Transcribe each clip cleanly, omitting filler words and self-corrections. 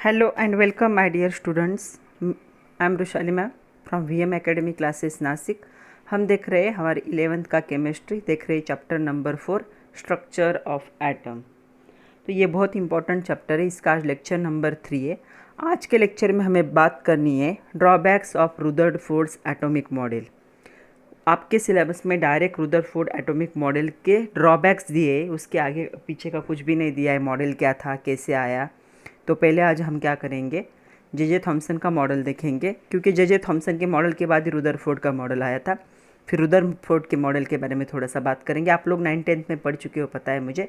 Hello and welcome, my dear students. I am Rushali ma'am from VM Academy classes Nashik. हम देख रहे हैं हमारे 11th का केमिस्ट्री, देख रहे हैं chapter number 4 structure of atom. तो ये बहुत इंपॉर्टेंट चैप्टर है, इसका आज लेक्चर नंबर 3 है. आज के लेक्चर में हमें बात करनी है ड्रॉबैक्स ऑफ रुदरफोर्ड्स एटॉमिक मॉडल. आपके सिलेबस में डायरेक्ट रुदरफोर्ड एटॉमिक मॉडल के ड्रॉबैक्स दिए, उसके आगे पीछे का कुछ भी नहीं दिया है. मॉडल क्या था, कैसे आया. तो पहले आज हम क्या करेंगे, जे थॉमसन का मॉडल देखेंगे, क्योंकि जे थॉमसन के मॉडल के बाद ही रुदरफोर्ड का मॉडल आया था. फिर रुदरफोर्ड के मॉडल के बारे में थोड़ा सा बात करेंगे. आप लोग 9th-10th में पढ़ चुके हो, पता है मुझे.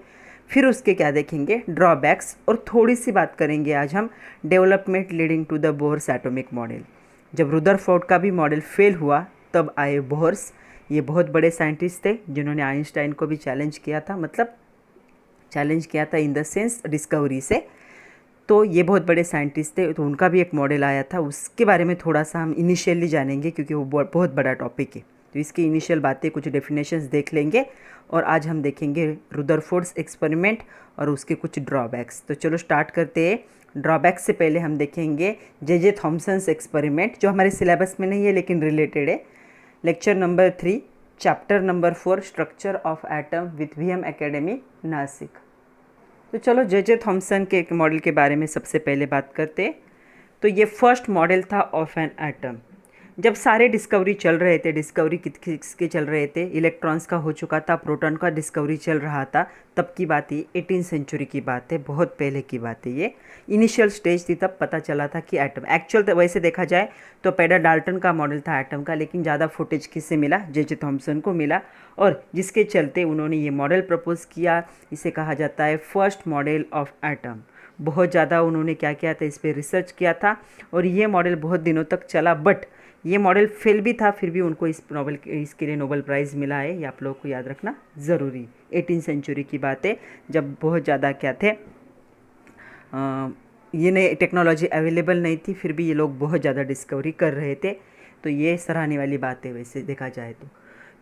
फिर उसके क्या देखेंगे, ड्रॉबैक्स, और थोड़ी सी बात करेंगे आज हम development leading to the Bohr's atomic model. जब रुदरफोर्ड का भी मॉडल फेल हुआ तब आए बोर्स. ये बहुत बड़े साइंटिस्ट थे जिन्होंने आइंस्टाइन को भी चैलेंज किया था, मतलब चैलेंज किया था इन द सेंस डिस्कवरी से. तो ये बहुत बड़े साइंटिस्ट थे, तो उनका भी एक मॉडल आया था, उसके बारे में थोड़ा सा हम इनिशियली जानेंगे क्योंकि वो बहुत बड़ा टॉपिक है. तो इसकी इनिशियल बातें, कुछ डेफिनेशंस देख लेंगे और आज हम देखेंगे रुदरफोर्ड्स एक्सपेरिमेंट और उसके कुछ ड्रॉबैक्स. तो चलो स्टार्ट करते हैं. ड्रॉबैक्स से पहले हम देखेंगे जे थॉमसन्स एक्सपेरिमेंट, जो हमारे सिलेबस में नहीं है लेकिन रिलेटेड है. Lecture number 3 chapter number 4 structure of atom with VM academy Nashik. तो चलो जे थॉमसन के एक मॉडल के बारे में सबसे पहले बात करते. तो ये फर्स्ट मॉडल था ऑफ एन एटम. जब सारे डिस्कवरी चल रहे थे, डिस्कवरी किसके चल रहे थे, इलेक्ट्रॉन्स का हो चुका था, प्रोटॉन का डिस्कवरी चल रहा था. तब की बात है, 18th सेंचुरी की बात है, बहुत पहले की बात है. ये इनिशियल स्टेज थी, तब पता चला था कि एटम एक्चुअल. तो वैसे देखा जाए तो पहला डाल्टन का मॉडल था एटम का, लेकिन ज़्यादा फुटेज किससे मिला, जे थॉमसन को मिला, और जिसके चलते उन्होंने ये मॉडल प्रपोज किया. इसे कहा जाता है फर्स्ट मॉडल ऑफ एटम. बहुत ज़्यादा उन्होंने क्या किया था, इस पर रिसर्च किया था और ये मॉडल बहुत दिनों तक चला. बट ये मॉडल फेल भी था, फिर भी उनको इसके लिए नोबेल प्राइज़ मिला है. ये आप लोगों को याद रखना ज़रूरी. 18th सेंचुरी की बात है, जब बहुत ज़्यादा क्या थे, ये नई टेक्नोलॉजी अवेलेबल नहीं थी, फिर भी ये लोग बहुत ज़्यादा डिस्कवरी कर रहे थे. तो ये सराहने वाली बात है वैसे देखा जाए तो.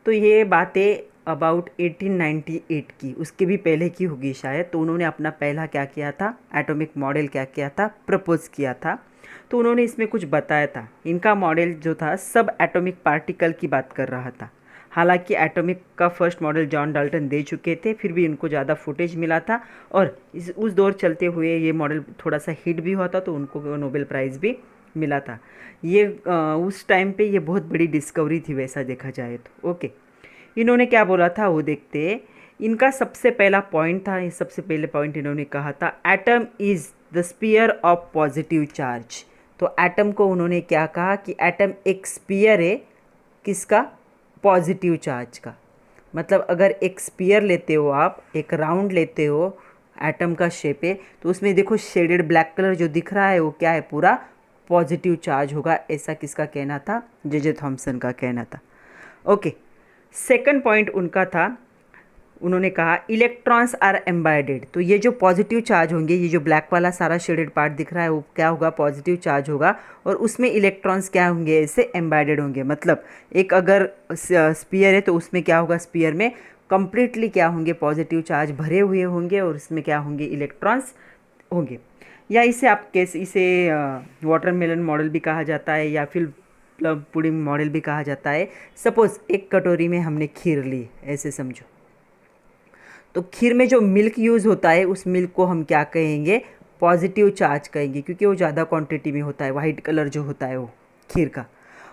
तो ये बातें अबाउट 1898 की, उसके भी पहले की होगी शायद. तो उन्होंने अपना पहला क्या किया था, एटॉमिक मॉडल क्या किया था, प्रपोज किया था. तो उन्होंने इसमें कुछ बताया था. इनका मॉडल जो था सब एटॉमिक पार्टिकल की बात कर रहा था. हालांकि एटॉमिक का फर्स्ट मॉडल जॉन डाल्टन दे चुके थे, फिर भी इनको ज़्यादा फुटेज मिला था और उस दौर चलते हुए ये मॉडल थोड़ा सा हिट भी हुआ था, तो उनको नोबेल प्राइज़ भी मिला था. ये उस टाइम पे ये बहुत बड़ी डिस्कवरी थी वैसा देखा जाए तो. ओके, इन्होंने क्या बोला था वो देखते. इनका सबसे पहला पॉइंट था, सबसे पहले पॉइंट इन्होंने कहा था, atom is the sphere of positive charge. तो एटम को उन्होंने क्या कहा कि एटम एक स्पीयर है, किसका, पॉजिटिव चार्ज का. मतलब अगर एक स्पीयर लेते हो आप, एक राउंड लेते हो, एटम का शेप है, तो उसमें देखो शेडेड ब्लैक कलर जो दिख रहा है वो क्या है, पूरा पॉजिटिव चार्ज होगा. ऐसा किसका कहना था, जे थॉमसन का कहना था. ओके, सेकंड पॉइंट उनका था, उन्होंने कहा इलेक्ट्रॉन्स आर एम्बाइडेड. तो ये जो पॉजिटिव चार्ज होंगे, ये जो ब्लैक वाला सारा शेडेड पार्ट दिख रहा है वो क्या होगा, पॉजिटिव चार्ज होगा, और उसमें इलेक्ट्रॉन्स क्या होंगे, ऐसे एम्बाइडेड होंगे. मतलब एक अगर स्पीयर है तो उसमें क्या होगा, स्पीयर में कंप्लीटली क्या होंगे, पॉजिटिव चार्ज भरे हुए होंगे और उसमें क्या होंगे, इलेक्ट्रॉन्स होंगे. या इसे आप कैसे, इसे वाटरमेलन मॉडल भी कहा जाता है या फिर प्लम पुडिंग मॉडल भी कहा जाता है. सपोज एक कटोरी में हमने खीर ली, ऐसे समझो. तो खीर में जो मिल्क यूज़ होता है, उस मिल्क को हम क्या कहेंगे, पॉजिटिव चार्ज कहेंगे, क्योंकि वो ज़्यादा क्वांटिटी में होता है. वाइट कलर जो होता है वो खीर का.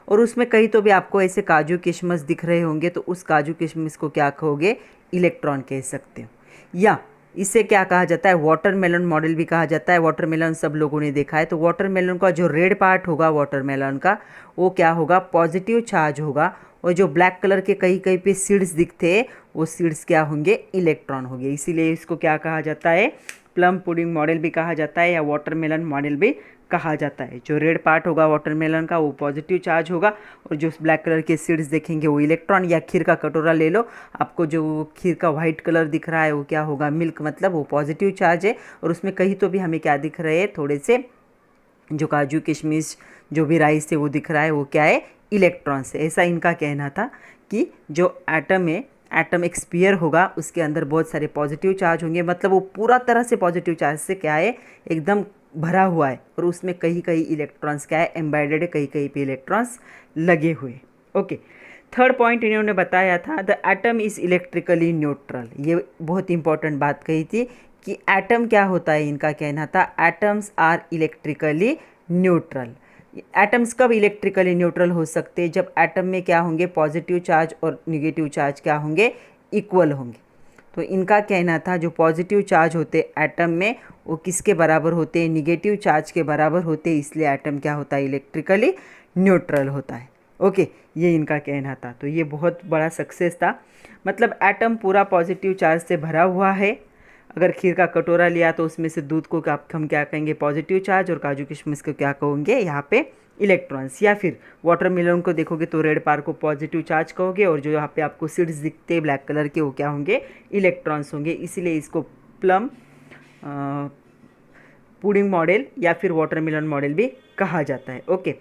और उसमें कहीं तो भी आपको ऐसे काजू किशमिश दिख रहे होंगे, तो उस काजू किशमिश को क्या कहोगे, इलेक्ट्रॉन कह सकते हो. या इसे क्या कहा जाता है, वाटरमेलन मॉडल भी कहा जाता है. वाटरमेलन सब लोगों ने देखा है. तो वाटरमेलन का जो रेड पार्ट होगा वाटरमेलन का, वो क्या होगा, पॉजिटिव चार्ज होगा. और जो ब्लैक कलर के कहीं कहीं पे सीड्स दिखते हैं, वो सीड्स क्या होंगे, इलेक्ट्रॉन होंगे. इसीलिए इसको क्या कहा जाता है, प्लम पुडिंग मॉडल भी कहा जाता है या वाटरमेलन मॉडल भी कहा जाता है. जो रेड पार्ट होगा वाटरमेलन का वो पॉजिटिव चार्ज होगा, और जो ब्लैक कलर के सीड्स देखेंगे वो इलेक्ट्रॉन. या खीर का कटोरा ले लो, आपको जो खीर का वाइट कलर दिख रहा है वो क्या होगा, मिल्क, मतलब वो पॉजिटिव चार्ज है. और उसमें कहीं तो भी हमें क्या दिख रहे हैं, थोड़े से जो काजू किशमिश जो भी राइस है वो दिख रहा है, वो क्या है, इलेक्ट्रॉन्स है. ऐसा इनका कहना था कि जो एटम है, एटम एक स्फीयर होगा, उसके अंदर बहुत सारे पॉजिटिव चार्ज होंगे. मतलब वो पूरा तरह से पॉजिटिव चार्ज से क्या है, एकदम भरा हुआ है और उसमें कहीं कहीं इलेक्ट्रॉन्स क्या है, एम्बेडेड है, कहीं कहीं पे इलेक्ट्रॉन्स लगे हुए। ओके, थर्ड पॉइंट इन्होंने बताया था the atom is electrically neutral. ये बहुत इंपॉर्टेंट बात कही थी कि एटम क्या होता है, इनका कहना था atoms are electrically neutral. Atoms कब इलेक्ट्रिकली न्यूट्रल हो सकते हैं, जब एटम में क्या होंगे, पॉजिटिव चार्ज और निगेटिव चार्ज क्या होंगे, इक्वल होंगे। तो इनका कहना था जो पॉजिटिव चार्ज होते एटम में वो किसके बराबर होते हैं, निगेटिव चार्ज के बराबर होते हैं, इसलिए एटम क्या होता है, इलेक्ट्रिकली न्यूट्रल होता है। ओके, ये इनका कहना था। तो ये बहुत बड़ा सक्सेस था, मतलब एटम पूरा पॉजिटिव चार्ज से भरा हुआ है। अगर खीर का कटोरा लिया तो उसमें से दूध को हम क्या कहेंगे, पॉजिटिव चार्ज, और काजू किशमिश को क्या कहोगे यहाँ पे, इलेक्ट्रॉन्स। या फिर वाटरमेलन को देखोगे तो रेड पार्ट को पॉजिटिव चार्ज कहोगे, और जो यहाँ पे आपको सीड्स दिखते हैं ब्लैक कलर के वो क्या होंगे, इलेक्ट्रॉन्स होंगे। इसीलिए इसको प्लम पुडिंग मॉडल या फिर वाटरमेलन मॉडल भी कहा जाता है। ओके,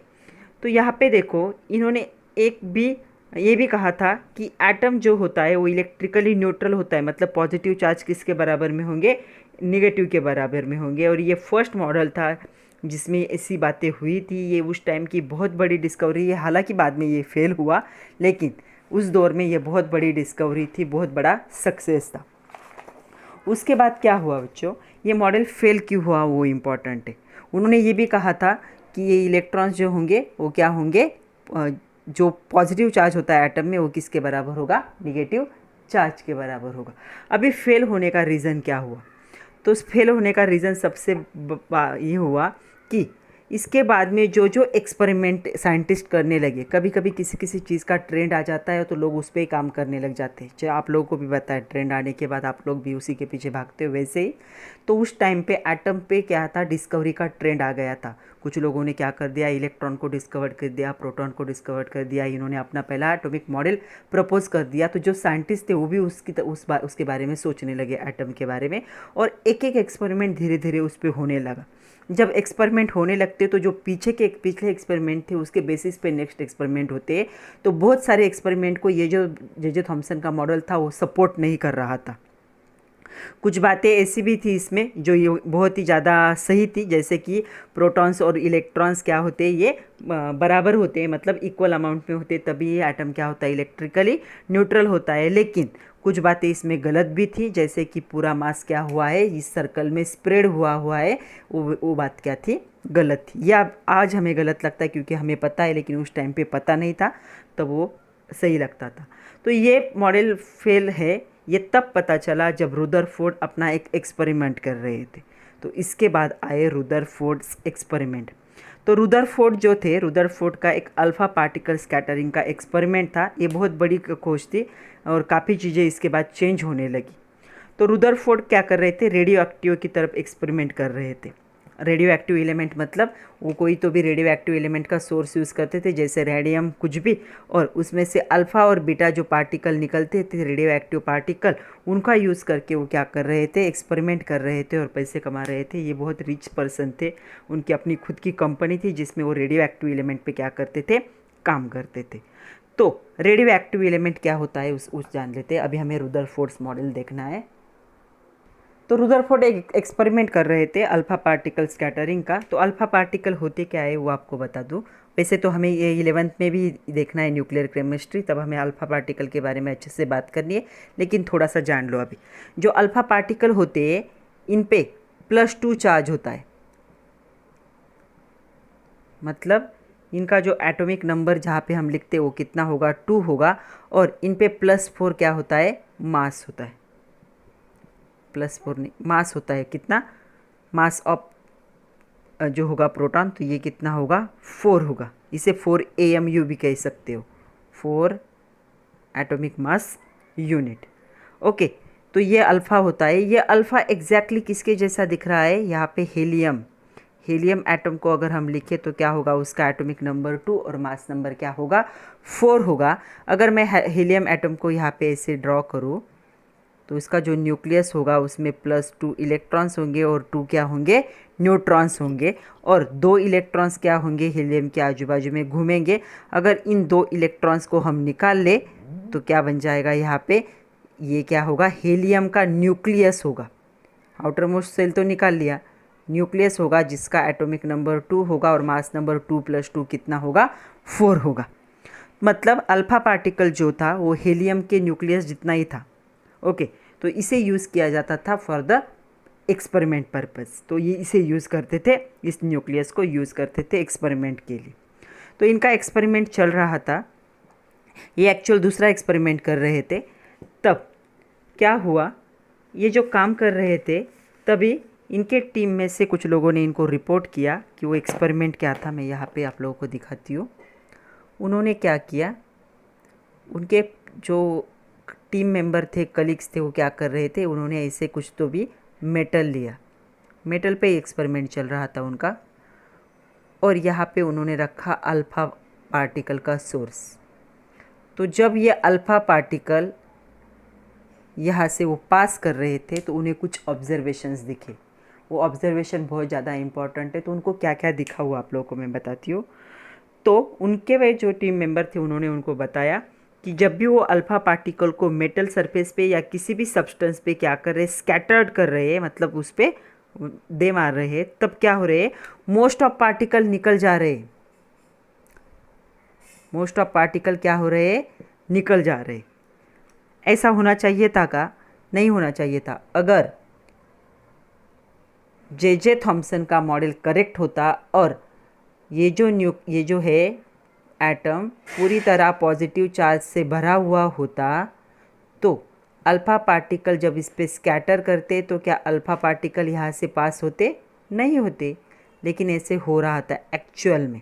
तो यहाँ पे देखो इन्होंने ये भी कहा था कि एटम जो होता है वो इलेक्ट्रिकली न्यूट्रल होता है, मतलब पॉजिटिव चार्ज किसके बराबर में होंगे, निगेटिव के बराबर में होंगे। और ये फर्स्ट मॉडल था जिसमें ऐसी बातें हुई थी। ये उस टाइम की बहुत बड़ी डिस्कवरी है, हालांकि बाद में ये फेल हुआ, लेकिन उस दौर में ये बहुत बड़ी डिस्कवरी थी, बहुत बड़ा सक्सेस था। उसके बाद क्या हुआ बच्चों, ये मॉडल फेल क्यों हुआ वो इम्पॉर्टेंट है। उन्होंने ये भी कहा था कि ये इलेक्ट्रॉन्स जो होंगे वो क्या होंगे, जो पॉजिटिव चार्ज होता है एटम में वो किसके बराबर होगा, निगेटिव चार्ज के बराबर होगा। अभी फेल होने का रीज़न क्या हुआ, तो उस फेल होने का रीज़न सबसे ये हुआ कि इसके बाद में जो जो एक्सपेरिमेंट साइंटिस्ट करने लगे, कभी कभी किसी किसी चीज़ का ट्रेंड आ जाता है तो लोग उस पर ही काम करने लग जाते हैं। चाहे आप लोगों को भी पता है, ट्रेंड आने के बाद आप लोग भी उसी के पीछे भागते हो, वैसे ही तो उस टाइम पे एटम पे क्या था, डिस्कवरी का ट्रेंड आ गया था। कुछ लोगों ने क्या कर दिया, इलेक्ट्रॉन को डिस्कवर कर दिया, प्रोटॉन को डिस्कवर कर दिया, इन्होंने अपना पहला एटॉमिक मॉडल प्रपोज कर दिया। तो जो साइंटिस्ट थे वो भी उसके बारे में सोचने लगे, एटम के बारे में, और एक एक एक्सपेरिमेंट धीरे धीरे उस पर होने लगा। जब एक्सपेरिमेंट होने लगते तो जो पिछले एक्सपेरिमेंट थे उसके बेसिस पे नेक्स्ट एक्सपेरिमेंट होते, तो बहुत सारे एक्सपेरिमेंट को ये जो जे थॉमसन का मॉडल था वो सपोर्ट नहीं कर रहा था। कुछ बातें ऐसी भी थी इसमें जो ये बहुत ही ज़्यादा सही थी, जैसे कि प्रोटॉन्स और इलेक्ट्रॉन्स क्या होते हैं, ये बराबर होते हैं, मतलब इक्वल अमाउंट में होते, तभी ये एटम क्या होता है, इलेक्ट्रिकली न्यूट्रल होता है। लेकिन कुछ बातें इसमें गलत भी थी, जैसे कि पूरा मास क्या हुआ है, इस सर्कल में स्प्रेड हुआ है, वो बात क्या थी, गलत थी। या आज हमें गलत लगता है क्योंकि हमें पता है, लेकिन उस टाइम पे पता नहीं था, तब वो सही लगता था। तो ये मॉडल फेल है, ये तब पता चला जब रुदरफोर्ड अपना एक एक्सपेरिमेंट कर रहे थे। तो इसके बाद आए रुदरफोर्ड्स एक्सपेरिमेंट। तो रुदरफोर्ड जो थे, रुदरफोर्ड का एक अल्फ़ा पार्टिकल स्कैटरिंग का एक्सपेरिमेंट था। ये बहुत बड़ी खोज थी और काफ़ी चीज़ें इसके बाद चेंज होने लगी। तो रुदरफोर्ड क्या कर रहे थे, रेडियो एक्टिव की तरफ एक्सपेरिमेंट कर रहे थे। रेडियो एक्टिव एलिमेंट मतलब वो कोई तो भी रेडियो एक्टिव एलिमेंट का सोर्स यूज़ करते थे, जैसे रेडियम कुछ भी, और उसमें से अल्फ़ा और बीटा जो पार्टिकल निकलते थे, रेडियो एक्टिव पार्टिकल, उनका यूज़ करके वो क्या कर रहे थे, एक्सपेरिमेंट कर रहे थे और पैसे कमा रहे थे। ये बहुत रिच पर्सन थे, उनकी अपनी खुद की कंपनी थी जिसमें वो रेडियो एक्टिव एलिमेंट पे क्या करते थे, काम करते थे। तो रेडियो एक्टिव एलिमेंट क्या होता है उस जान लेते हैं। अभी हमें रुदरफोर्ड्स मॉडल देखना है। तो रुदरफोर्ड एक एक्सपेरिमेंट कर रहे थे अल्फ़ा पार्टिकल स्कैटरिंग का। तो अल्फ़ा पार्टिकल होते क्या है वो आपको बता दूं। वैसे तो हमें ये 11th में भी देखना है न्यूक्लियर केमिस्ट्री, तब हमें अल्फ़ा पार्टिकल के बारे में अच्छे से बात करनी है, लेकिन थोड़ा सा जान लो अभी। जो अल्फ़ा पार्टिकल होते हैं इन पे +2 चार्ज होता है, मतलब इनका जो एटॉमिक नंबर जहाँ पे हम लिखते हैं वो कितना होगा, 2 होगा, और इन पे +4 क्या होता है, मास होता है। +4 नहीं, मास होता है, कितना, मास ऑफ जो होगा प्रोटॉन, तो ये कितना होगा, 4 होगा। इसे 4 AMU भी कह सकते हो, 4 एटॉमिक मास यूनिट। ओके, तो ये अल्फ़ा होता है। ये अल्फ़ा एग्जैक्टली किसके जैसा दिख रहा है, यहाँ पे हीलियम एटम को अगर हम लिखें तो क्या होगा, उसका एटॉमिक नंबर 2 और मास नंबर क्या होगा, 4 होगा। अगर मैं हीलियम एटम को यहाँ पे ऐसे ड्रॉ करूँ तो इसका जो न्यूक्लियस होगा उसमें +2 इलेक्ट्रॉन्स होंगे और 2 क्या होंगे, न्यूट्रॉन्स होंगे, और 2 इलेक्ट्रॉन्स क्या होंगे, हीलियम के आजू बाजू में घूमेंगे। अगर इन 2 इलेक्ट्रॉन्स को हम निकाल ले तो क्या बन जाएगा, यहाँ पे ये क्या होगा, हीलियम का न्यूक्लियस होगा। आउटर मोस्ट सेल तो निकाल लिया, न्यूक्लियस होगा जिसका एटॉमिक नंबर 2 होगा और मास नंबर 2 + 2 कितना होगा, 4 होगा। मतलब अल्फा पार्टिकल जो था वो हीलियम के न्यूक्लियस जितना ही था। ओके, तो इसे यूज़ किया जाता था फॉर द एक्सपेरिमेंट पर्पस। तो ये इसे यूज़ करते थे, इस न्यूक्लियस को यूज़ करते थे एक्सपेरिमेंट के लिए। तो इनका एक्सपेरिमेंट चल रहा था, ये एक्चुअल दूसरा एक्सपेरिमेंट कर रहे थे। तब क्या हुआ, ये जो काम कर रहे थे तभी इनके टीम में से कुछ लोगों ने इनको रिपोर्ट किया कि वो एक्सपेरिमेंट क्या था। मैं यहाँ पे आप लोगों को दिखाती हूँ। उन्होंने क्या किया, उनके जो टीम मेंबर थे, कलीग्स थे, वो क्या कर रहे थे, उन्होंने ऐसे कुछ तो भी मेटल लिया, मेटल पे एक्सपेरिमेंट चल रहा था उनका, और यहाँ पे उन्होंने रखा अल्फ़ा पार्टिकल का सोर्स। तो जब ये अल्फ़ा पार्टिकल यहाँ से वो पास कर रहे थे तो उन्हें कुछ ऑब्जर्वेशंस दिखे। वो ऑब्जर्वेशन बहुत ज़्यादा इम्पॉर्टेंट है, तो उनको क्या क्या दिखा हुआ आप लोगों को मैं बताती हूँ। तो उनके वे जो टीम मेंबर थे उन्होंने उनको बताया कि जब भी वो अल्फ़ा पार्टिकल को मेटल सरफेस पे या किसी भी सब्सटेंस पे क्या कर रहे, स्कैटर्ड कर रहे हैं, मतलब उस पर दे मार रहे हैं, तब क्या हो रहे हैं, मोस्ट ऑफ पार्टिकल निकल जा रहे हैं। मोस्ट ऑफ पार्टिकल क्या हो रहे हैं, निकल जा रहे। ऐसा होना चाहिए था का, नहीं होना चाहिए था। अगर जे थॉम्सन का मॉडल करेक्ट होता और ये जो है एटम पूरी तरह पॉजिटिव चार्ज से भरा हुआ होता, तो अल्फ़ा पार्टिकल जब इस पे स्कैटर करते तो क्या अल्फ़ा पार्टिकल यहाँ से पास होते, नहीं होते। लेकिन ऐसे हो रहा था एक्चुअल में।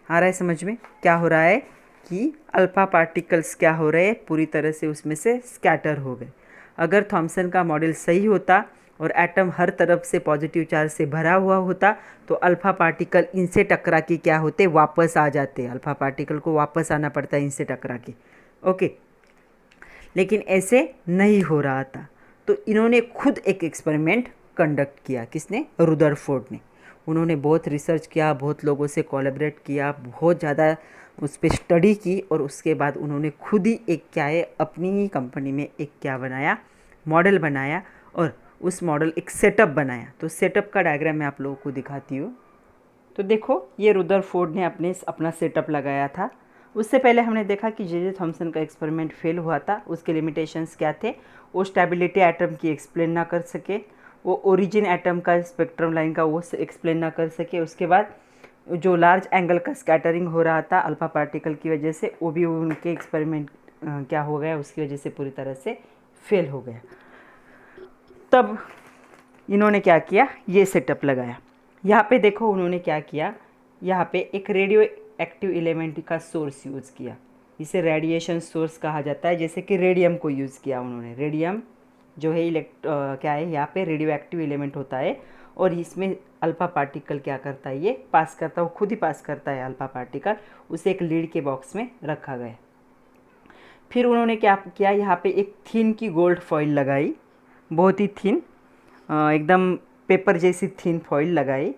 आ रहा है समझ में क्या हो रहा है कि अल्फ़ा पार्टिकल्स क्या हो रहे हैं, पूरी तरह से उसमें से स्कैटर हो गए। अगर थॉम्सन का मॉडल सही होता और एटम हर तरफ से पॉजिटिव चार्ज से भरा हुआ होता तो अल्फ़ा पार्टिकल इनसे टकरा के क्या होते, वापस आ जाते। अल्फ़ा पार्टिकल को वापस आना पड़ता है इनसे टकरा के। ओके, लेकिन ऐसे नहीं हो रहा था। तो इन्होंने खुद एक एक्सपेरिमेंट कंडक्ट किया। किसने, रुदरफोर्ड ने। उन्होंने बहुत रिसर्च किया, बहुत लोगों से कोलैबोरेट किया, बहुत ज़्यादा उस पर स्टडी की, और उसके बाद उन्होंने खुद ही एक क्या है, अपनी ही कंपनी में एक क्या बनाया, मॉडल बनाया, और उस मॉडल एक सेटअप बनाया। तो सेटअप का डायग्राम मैं आप लोगों को दिखाती हूँ। तो देखो, ये रुदरफोर्ड ने अपना सेटअप लगाया था। उससे पहले हमने देखा कि जे थॉम्सन का एक्सपेरिमेंट फेल हुआ था। उसके लिमिटेशंस क्या थे, वो स्टेबिलिटी एटम की एक्सप्लेन ना कर सके, वो ओरिजिन एटम का स्पेक्ट्रम लाइन का वो एक्सप्लेन ना कर सके। उसके बाद जो लार्ज एंगल का स्कैटरिंग हो रहा था अल्फ़ा पार्टिकल की वजह से, वो भी उनके एक्सपेरिमेंट क्या हो गया, उसकी वजह से पूरी तरह से फेल हो गया। तब इन्होंने क्या किया, ये सेटअप लगाया। यहाँ पे देखो उन्होंने क्या किया, यहाँ पे एक रेडियो एक्टिव एलिमेंट का सोर्स यूज़ किया। इसे रेडिएशन सोर्स कहा जाता है। जैसे कि रेडियम को यूज़ किया उन्होंने। रेडियम जो है क्या है, यहाँ पे रेडियो एक्टिव एलिमेंट होता है, और इसमें अल्फ़ा पार्टिकल क्या करता है, ये पास करता है, वो खुद ही पास करता है अल्फ़ा पार्टिकल। उसे एक लीड के बॉक्स में रखा गया। फिर उन्होंने क्या किया, यहाँ पे एक थिन की गोल्ड फॉइल लगाई, बहुत ही थिन, एकदम पेपर जैसी थिन फॉइल लगाई।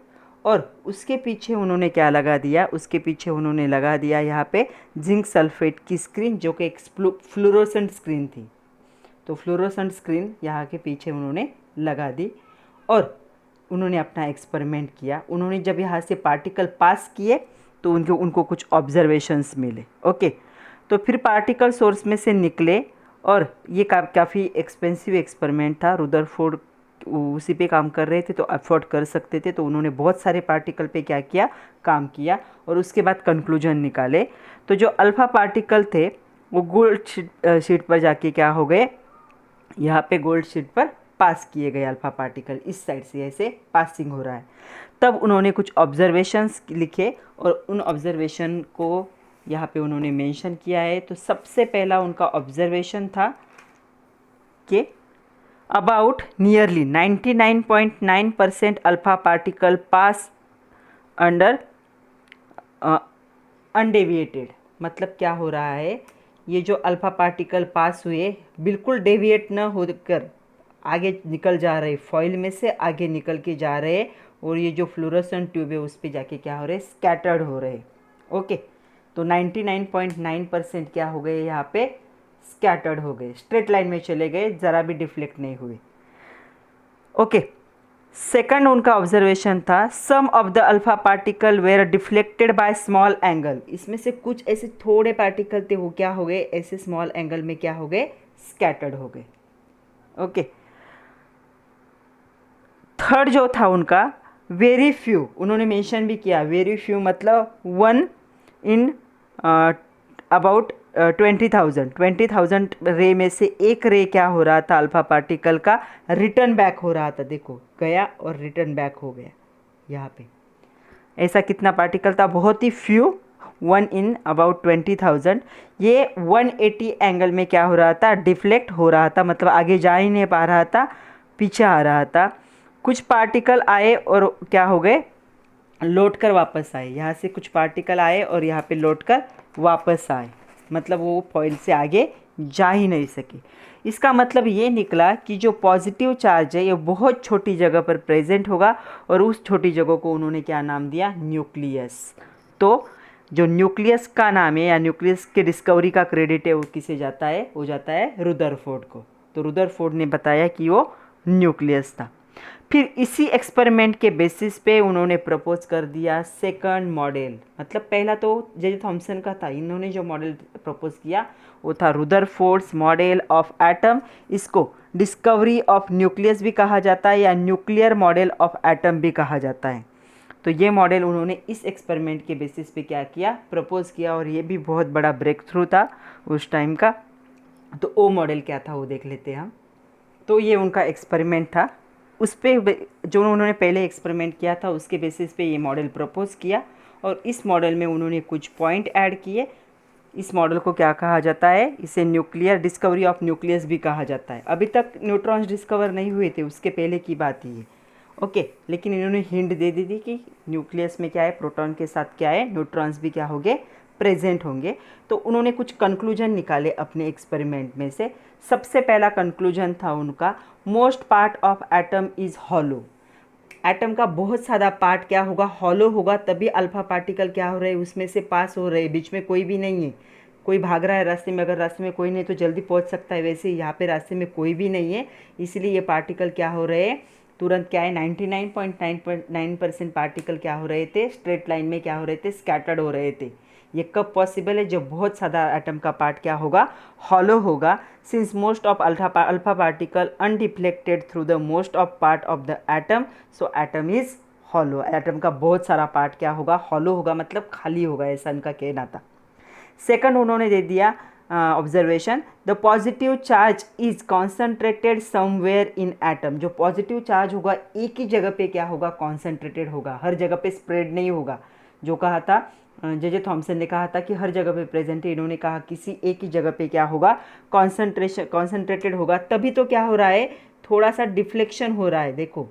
और उसके पीछे उन्होंने क्या लगा दिया, उसके पीछे उन्होंने लगा दिया यहाँ पे जिंक सल्फेट की स्क्रीन, जो कि एक फ्लोरोसेंट स्क्रीन थी। तो फ्लोरोसेंट स्क्रीन यहाँ के पीछे उन्होंने लगा दी, और उन्होंने अपना एक्सपेरिमेंट किया। उन्होंने जब यहाँ से पार्टिकल पास किए तो उनको कुछ ऑब्जर्वेशंस मिले। ओके, तो फिर पार्टिकल सोर्स में से निकले, और ये काफ़ी एक्सपेंसिव एक्सपेरिमेंट था। रुदरफोर्ड उसी पे काम कर रहे थे तो अफोर्ड कर सकते थे, तो उन्होंने बहुत सारे पार्टिकल पे क्या किया, काम किया, और उसके बाद कंक्लूजन निकाले। तो जो अल्फ़ा पार्टिकल थे वो गोल्ड शीट पर जाके क्या हो गए, यहाँ पे गोल्ड शीट पर पास किए गए। अल्फ़ा पार्टिकल इस साइड से ऐसे पासिंग हो रहा है। तब उन्होंने कुछ ऑब्जर्वेशंस लिखे, और उन ऑब्जर्वेशन को यहाँ पे उन्होंने मेंशन किया है। तो सबसे पहला उनका ऑब्जर्वेशन था कि about nearly 99.9% alpha particle pass under undeviated. मतलब क्या हो रहा है, ये जो अल्फ़ा पार्टिकल पास हुए बिल्कुल डेविएट न होकर आगे निकल जा रहे, फॉइल में से आगे निकल के जा रहे, और ये जो फ्लोरोसेंट ट्यूब है उस पर जाके क्या हो रहे, स्कैटर्ड हो रहे। ओके, तो 99.9% क्या हो गए, यहाँ पे स्कैटर्ड हो गए, स्ट्रेट लाइन में चले गए, ज़रा भी डिफ्लेक्ट नहीं हुए। ओके, सेकंड उनका ऑब्जर्वेशन था, some of the alpha particle were deflected by small angle. इसमें से कुछ ऐसे थोड़े पार्टिकल थे, वो क्या हो गए, ऐसे स्मॉल एंगल में क्या हो गए, स्कैटर्ड हो गए। ओके। थर्ड जो था उनका, वेरी फ्यू, उन्होंने मेंशन भी किया, वेरी फ्यू मतलब 1 इन अबाउट 20,000 रे में से एक रे क्या हो रहा था, अल्फा पार्टिकल का रिटर्न बैक हो रहा था। देखो गया और रिटर्न बैक हो गया यहाँ पे। ऐसा कितना पार्टिकल था, बहुत ही फ्यू, 1 इन अबाउट 20,000। ये 180 एंगल में क्या हो रहा था, डिफ्लेक्ट हो रहा था, मतलब आगे जा ही नहीं पा रहा था, पीछे आ रहा था। कुछ पार्टिकल आए और क्या हो गए, लौट कर वापस आए। यहाँ से कुछ पार्टिकल आए और यहाँ पे लौट कर वापस आए, मतलब वो फॉइल से आगे जा ही नहीं सके। इसका मतलब ये निकला कि जो पॉजिटिव चार्ज है ये बहुत छोटी जगह पर प्रेजेंट होगा, और उस छोटी जगह को उन्होंने क्या नाम दिया, न्यूक्लियस। तो जो न्यूक्लियस का नाम है या न्यूक्लियस के डिस्कवरी का क्रेडिट है वो किसे जाता है, वो जाता है रुदरफोर्ड को। तो रुदरफोर्ड ने बताया कि वो न्यूक्लियस था। फिर इसी एक्सपेरिमेंट के बेसिस पे उन्होंने प्रपोज कर दिया सेकंड मॉडल। मतलब पहला तो जे थॉमसन का था, इन्होंने जो मॉडल प्रपोज किया वो था रुदरफोर्ड्स मॉडल ऑफ एटम। इसको डिस्कवरी ऑफ न्यूक्लियस भी कहा जाता है या न्यूक्लियर मॉडल ऑफ एटम भी कहा जाता है। तो ये मॉडल उन्होंने इस एक्सपेरिमेंट के बेसिस पे क्या किया, प्रपोज किया, और ये भी बहुत बड़ा ब्रेक थ्रू था उस टाइम का। तो वो मॉडल क्या था वो देख लेते हैं हम। तो ये उनका एक्सपेरिमेंट था, उस पर जो उन्होंने पहले एक्सपेरिमेंट किया था उसके बेसिस पे ये मॉडल प्रपोज किया, और इस मॉडल में उन्होंने कुछ पॉइंट ऐड किए। इस मॉडल को क्या कहा जाता है, इसे न्यूक्लियर डिस्कवरी ऑफ न्यूक्लियस भी कहा जाता है। अभी तक न्यूट्रॉन्स डिस्कवर नहीं हुए थे, उसके पहले की बात ही है। ओके, लेकिन इन्होंने हिंट दे दी थी कि न्यूक्लियस में क्या है, प्रोटॉन के साथ क्या है, न्यूट्रॉन्स भी क्या होंगे, प्रेजेंट होंगे। तो उन्होंने कुछ कंक्लूजन निकाले अपने एक्सपेरिमेंट में से। सबसे पहला कंक्लूजन था उनका, most part of atom is hollow. Atom का बहुत सारा पार्ट क्या होगा, हॉलो होगा, तभी अल्फा पार्टिकल क्या हो रहे हैं, उसमें से पास हो रहे हैं, बीच में कोई भी नहीं है। कोई भाग रहा है रास्ते में, अगर रास्ते में कोई नहीं तो जल्दी पहुंच सकता है, वैसे यहाँ पे रास्ते में कोई भी नहीं है, इसलिए ये पार्टिकल क्या हो रहे हैं, तुरंत क्या है, 99.9% पार्टिकल क्या हो रहे थे, स्ट्रेट लाइन में क्या हो रहे थे, स्कैटर्ड हो रहे थे। ये कब पॉसिबल है, जब बहुत सारा एटम का पार्ट क्या होगा, हॉलो होगा। Since most of alpha particle undeflected through the most of part of the atom, so atom is hollow. Atom का बहुत सारा पार्ट क्या होगा, हॉलो होगा, मतलब खाली होगा, ऐसा इनका कहना था। सेकंड उन्होंने दे दिया observation, the positive charge is concentrated somewhere in atom. जो पॉजिटिव चार्ज होगा एक ही जगह पे क्या होगा, कॉन्सेंट्रेटेड होगा, हर जगह पे स्प्रेड नहीं होगा। जो कहा था जे थॉमसन ने कहा था कि हर जगह पे प्रेजेंट है, इन्होंने कहा किसी एक ही जगह पे क्या होगा, कॉन्सेंट्रेटेड होगा। तभी तो क्या हो रहा है, थोड़ा सा डिफ्लेक्शन हो रहा है। देखो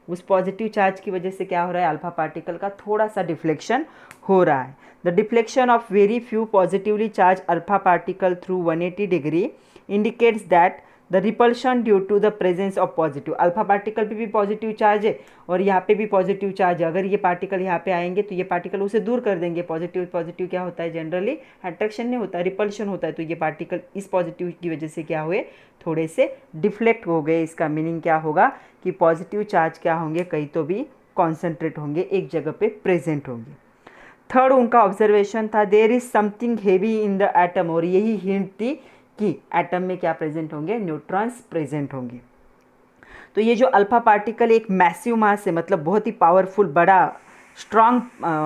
उस पॉजिटिव चार्ज की वजह से क्या हो रहा है, अल्फा पार्टिकल का थोड़ा सा डिफ्लेक्शन हो रहा है। The deflection of very few positively charge alpha particle through 180 degree indicates that the repulsion due to the presence of positive. Alpha particle पे भी पॉजिटिव चार्ज है और यहाँ पे भी पॉजिटिव चार्ज है। अगर ये पार्टिकल यहाँ पे आएंगे तो ये पार्टिकल उसे दूर कर देंगे। पॉजिटिव क्या होता है, जनरली अट्रैक्शन नहीं होता, रिपल्शन होता है। तो ये पार्टिकल इस पॉजिटिव की वजह से क्या हुए, थोड़े से डिफ्लेक्ट हो गए। इसका मीनिंग क्या होगा कि पॉजिटिव चार्ज क्या होंगे, कहीं तो भी कॉन्सेंट्रेट होंगे, एक जगह पे प्रेजेंट होंगे। थर्ड उनका ऑब्जर्वेशन था, there is something heavy in the atom, और यही हिंट थी कि एटम में क्या प्रेजेंट होंगे, न्यूट्रॉन्स प्रेजेंट होंगे। तो ये जो अल्फा पार्टिकल एक मैसिव मास है, मतलब बहुत ही पावरफुल बड़ा स्ट्रॉन्ग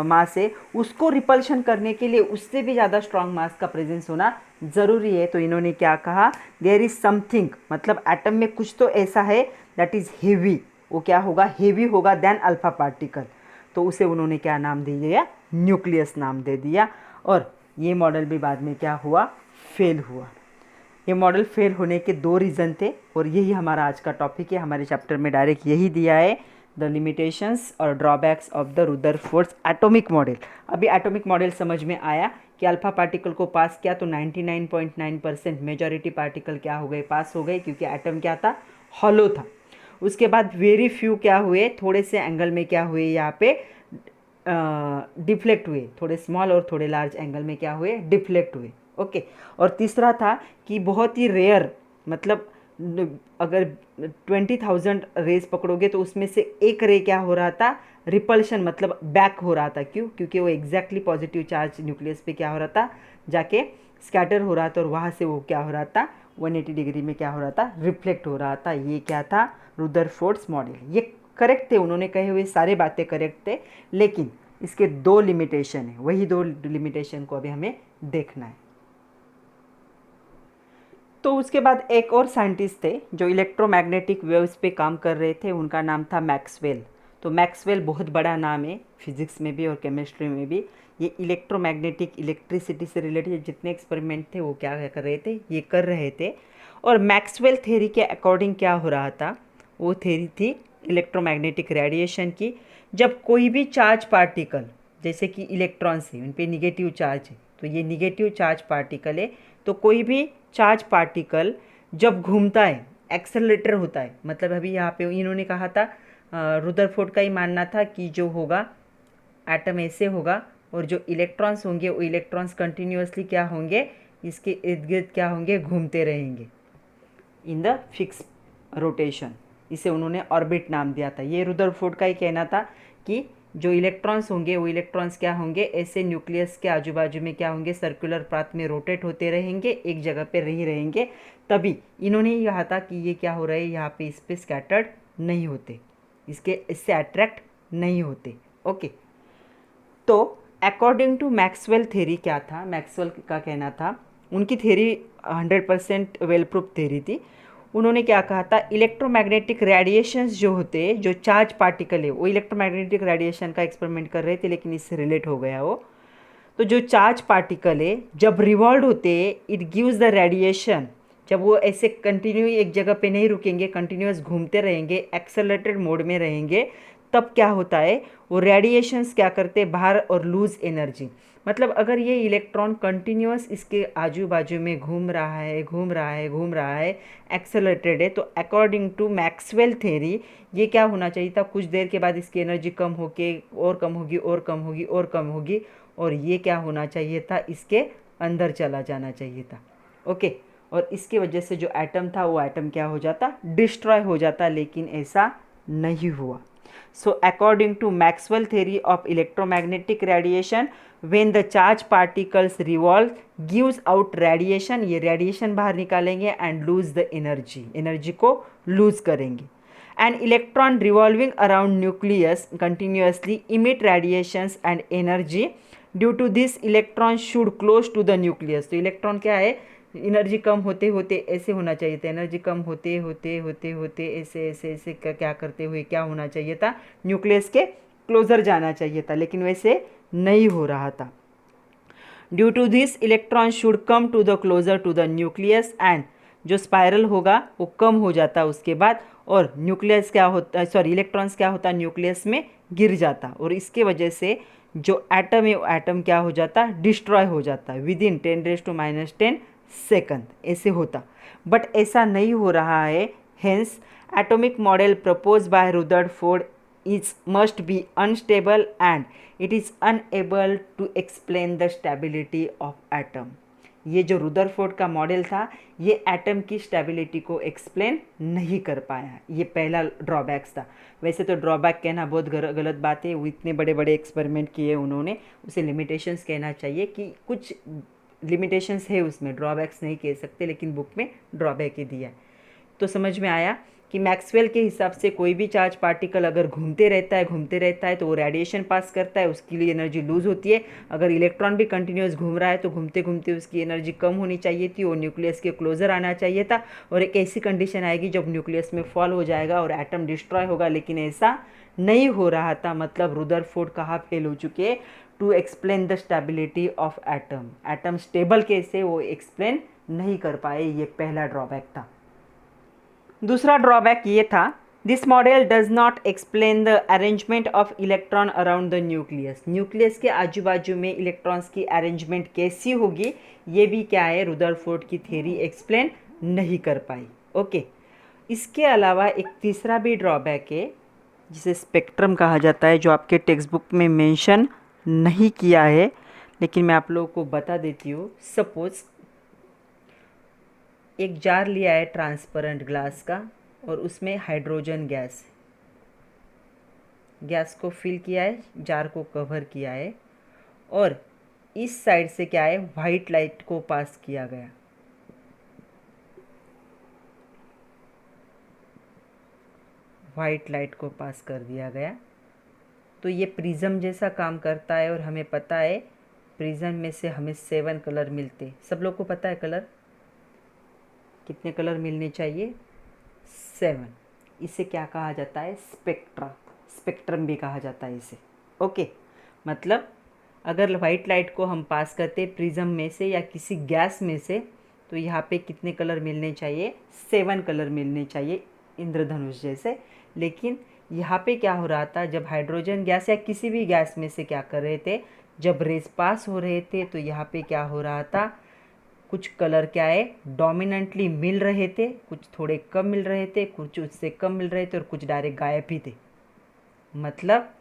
मास है, उसको रिपल्शन करने के लिए उससे भी ज़्यादा स्ट्रॉन्ग मास का प्रेजेंस होना ज़रूरी है। तो इन्होंने क्या कहा, देयर इज समथिंग, मतलब एटम में कुछ तो ऐसा है दैट इज़ हेवी। वो क्या होगा, हेवी होगा देन अल्फा पार्टिकल। तो उसे उन्होंने क्या नाम दे दिया, न्यूक्लियस नाम दे दिया। और ये मॉडल भी बाद में क्या हुआ, फेल हुआ। ये मॉडल फेल होने के दो रीज़न थे और यही हमारा आज का टॉपिक है। हमारे चैप्टर में डायरेक्ट यही दिया है, द लिमिटेशंस और drawbacks of the Rutherford's atomic model. अभी एटॉमिक मॉडल समझ में आया कि अल्फा पार्टिकल को पास किया तो 99.9% मेजॉरिटी पार्टिकल क्या हो गए, पास हो गए, क्योंकि एटम क्या था, हॉलो था। उसके बाद वेरी फ्यू क्या हुए, थोड़े से एंगल में क्या हुए, यहाँ पे डिफ्लेक्ट हुए, थोड़े स्मॉल और थोड़े लार्ज एंगल में क्या हुए, डिफ्लेक्ट हुए। ओके। और तीसरा था कि बहुत ही रेयर, मतलब अगर 20,000 रेज पकड़ोगे तो उसमें से एक रे क्या हो रहा था, रिपल्शन मतलब बैक हो रहा था। क्यों? क्योंकि वो एग्जैक्टली पॉजिटिव चार्ज न्यूक्लियस पे क्या हो रहा था, जाके स्कैटर हो रहा था और वहाँ से वो क्या हो रहा था, 180 डिग्री में क्या हो रहा था, रिफ्लेक्ट हो रहा था। ये क्या था, रुदरफोर्ड्स मॉडल। ये करेक्ट थे, उन्होंने कहे हुए सारे बातें करेक्ट थे, लेकिन इसके दो लिमिटेशन है। वही दो लिमिटेशन को अभी हमें देखना है। तो उसके बाद एक और साइंटिस्ट थे जो इलेक्ट्रोमैग्नेटिक वेव्स पे काम कर रहे थे, उनका नाम था मैक्सवेल। तो मैक्सवेल बहुत बड़ा नाम है फिजिक्स में भी और केमिस्ट्री में भी। ये इलेक्ट्रोमैग्नेटिक इलेक्ट्रिसिटी से रिलेटेड जितने एक्सपेरिमेंट थे वो क्या कर रहे थे, ये कर रहे थे। और मैक्सवेल थ्योरी के अकॉर्डिंग क्या हो रहा था, वो थ्योरी थी इलेक्ट्रोमैग्नेटिक रेडिएशन की। जब कोई भी चार्ज पार्टिकल, जैसे कि इलेक्ट्रॉन्स है, उन पे निगेटिव चार्ज है, तो ये निगेटिव चार्ज पार्टिकल है, तो कोई भी चार्ज पार्टिकल जब घूमता है, एक्सेलरेटर होता है, मतलब अभी यहाँ पे इन्होंने कहा था, रुदरफोर्ड का ही मानना था कि जो होगा एटम ऐसे होगा और जो इलेक्ट्रॉन्स होंगे वो इलेक्ट्रॉन्स कंटिन्यूअसली क्या होंगे, इसके इर्द गिर्द क्या होंगे, घूमते रहेंगे इन द फिक्स रोटेशन। इसे उन्होंने ऑर्बिट नाम दिया था। ये रुदरफोर्ड का ही कहना था कि जो इलेक्ट्रॉन्स होंगे वो इलेक्ट्रॉन्स क्या होंगे, ऐसे न्यूक्लियस के आजू बाजू में क्या होंगे, सर्कुलर पाथ में रोटेट होते रहेंगे, एक जगह पे नहीं रहेंगे। तभी इन्होंने ही कहा था कि ये क्या हो रहा है, यहाँ पे इस पे स्कैटर्ड नहीं होते, इससे अट्रैक्ट नहीं होते। ओके, तो अकॉर्डिंग टू मैक्सवेल थ्योरी क्या था, मैक्सवेल का कहना था, उनकी थ्योरी 100% वेल प्रूफ थ्योरी थी। उन्होंने क्या कहा था, इलेक्ट्रोमैग्नेटिक रेडिएशंस जो होते हैं, जो चार्ज पार्टिकल है, वो इलेक्ट्रोमैग्नेटिक रेडिएशन का एक्सपेरिमेंट कर रहे थे, लेकिन इससे रिलेट हो गया वो। तो जो चार्ज पार्टिकल है जब रिवॉल्व होते हैं, इट गिव्स द रेडिएशन। जब वो ऐसे कंटिन्यू एक जगह पे नहीं रुकेंगे, कंटिन्यूस घूमते रहेंगे, एक्सेलरेटेड मोड में रहेंगे, तब क्या होता है, वो रेडिएशंस क्या करते हैं, बाहर और लूज एनर्जी। मतलब अगर ये इलेक्ट्रॉन कंटिन्यूस इसके आजू बाजू में घूम रहा है, घूम रहा है, घूम रहा है, एक्सेलरेटेड है, तो अकॉर्डिंग टू मैक्सवेल थ्योरी ये क्या होना चाहिए था, कुछ देर के बाद इसकी एनर्जी कम होके और कम होगी और कम होगी और कम होगी, और ये क्या होना चाहिए था, इसके अंदर चला जाना चाहिए था। ओके, और इसके वजह से जो एटम था वो एटम क्या हो जाता, डिस्ट्रॉय हो जाता, लेकिन ऐसा नहीं हुआ। So according to Maxwell theory of electromagnetic radiation, when the charge particles revolve, gives out radiation, ये radiation बाहर निकालेंगे and lose the energy, energy को lose करेंगे। An electron revolving around nucleus continuously emit radiations and energy. Due to this, electron should close to the nucleus. तो electron क्या है, energy कम होते होते ऐसे होना चाहिए था, एनर्जी कम होते होते होते होते ऐसे ऐसे ऐसे क्या करते हुए क्या होना चाहिए था, न्यूक्लियस के क्लोजर जाना चाहिए था, लेकिन वैसे नहीं हो रहा था। Due to this electron should come to the closer to the nucleus and जो स्पायरल होगा वो कम हो जाता उसके बाद, और न्यूक्लियस क्या होता, सॉरी इलेक्ट्रॉन्स क्या होता, न्यूक्लियस में गिर जाता, और इसके वजह से जो एटम है वो एटम क्या हो जाता, डिस्ट्रॉय हो जाता विद इन 10⁻⁻10 सेकंड, ऐसे होता। बट ऐसा नहीं हो रहा है। Hence atomic model propose by Rutherford is must be unstable and it is unable to explain the stability of atom. ये जो रुदरफोर्ड का मॉडल था ये एटम की स्टेबिलिटी को एक्सप्लेन नहीं कर पाया, ये पहला ड्रॉबैक्स था। वैसे तो ड्रॉबैक कहना बहुत गलत बात है, वो इतने बड़े बड़े एक्सपेरिमेंट किए उन्होंने, उसे लिमिटेशंस कहना चाहिए कि कुछ लिमिटेशंस है उसमें, ड्रॉबैक्स नहीं कह सकते, लेकिन बुक में ड्रॉबैक ही दिया है। तो समझ में आया कि मैक्सवेल के हिसाब से कोई भी चार्ज पार्टिकल अगर घूमते रहता है तो वो रेडिएशन पास करता है, उसके लिए एनर्जी लूज़ होती है। अगर इलेक्ट्रॉन भी कंटिन्यूस घूम रहा है तो घूमते घूमते उसकी एनर्जी कम होनी चाहिए थी, वो न्यूक्लियस के क्लोजर आना चाहिए था, और एक ऐसी कंडीशन आएगी जब न्यूक्लियस में फॉल हो जाएगा और एटम डिस्ट्रॉय होगा, लेकिन ऐसा नहीं हो रहा था। मतलब रुदरफोर्ड कहाँ फेल हो चुके, to explain the stability of atom, atom stable कैसे वो एक्सप्लेन नहीं कर पाए, ये पहला ड्रॉबैक था। दूसरा ड्रॉबैक ये था, this model does not explain the arrangement of electron around the nucleus. Nucleus के आजू बाजू में इलेक्ट्रॉन्स की अरेंजमेंट कैसी होगी, ये भी क्या है, रुदरफोर्ड की थ्योरी एक्सप्लेन नहीं कर पाई। ओके, इसके अलावा एक तीसरा भी ड्रॉबैक है जिसे स्पेक्ट्रम कहा जाता है, जो आपके टेक्स्ट बुक में मेंशन नहीं किया है, लेकिन मैं आप लोगों को बता देती हूँ। सपोज एक जार लिया है ट्रांसपेरेंट ग्लास का और उसमें हाइड्रोजन गैस को फिल किया है, जार को कवर किया है और इस साइड से क्या है, वाइट लाइट को पास किया गया। वाइट लाइट को पास कर दिया गया। तो ये प्रिज्म जैसा काम करता है और हमें पता है प्रिज्म में से हमें 7 कलर मिलते। सब लोग को पता है कलर कितने कलर मिलने चाहिए? 7। इसे क्या कहा जाता है? स्पेक्ट्रम भी कहा जाता है इसे। ओके, मतलब अगर वाइट लाइट को हम पास करते प्रिज्म में से या किसी गैस में से, तो यहाँ पे कितने कलर मिलने चाहिए? 7 कलर मिलने चाहिए, इंद्रधनुष जैसे। लेकिन यहाँ पे क्या हो रहा था, जब हाइड्रोजन गैस या किसी भी गैस में से क्या कर रहे थे, जब रेस पास हो रहे थे तो यहाँ पे क्या हो रहा था, कुछ कलर क्या है, डोमिनेंटली मिल रहे थे, कुछ थोड़े कम मिल रहे थे, कुछ उससे कम मिल रहे थे और कुछ डायरेक्ट गायब ही थे। मतलब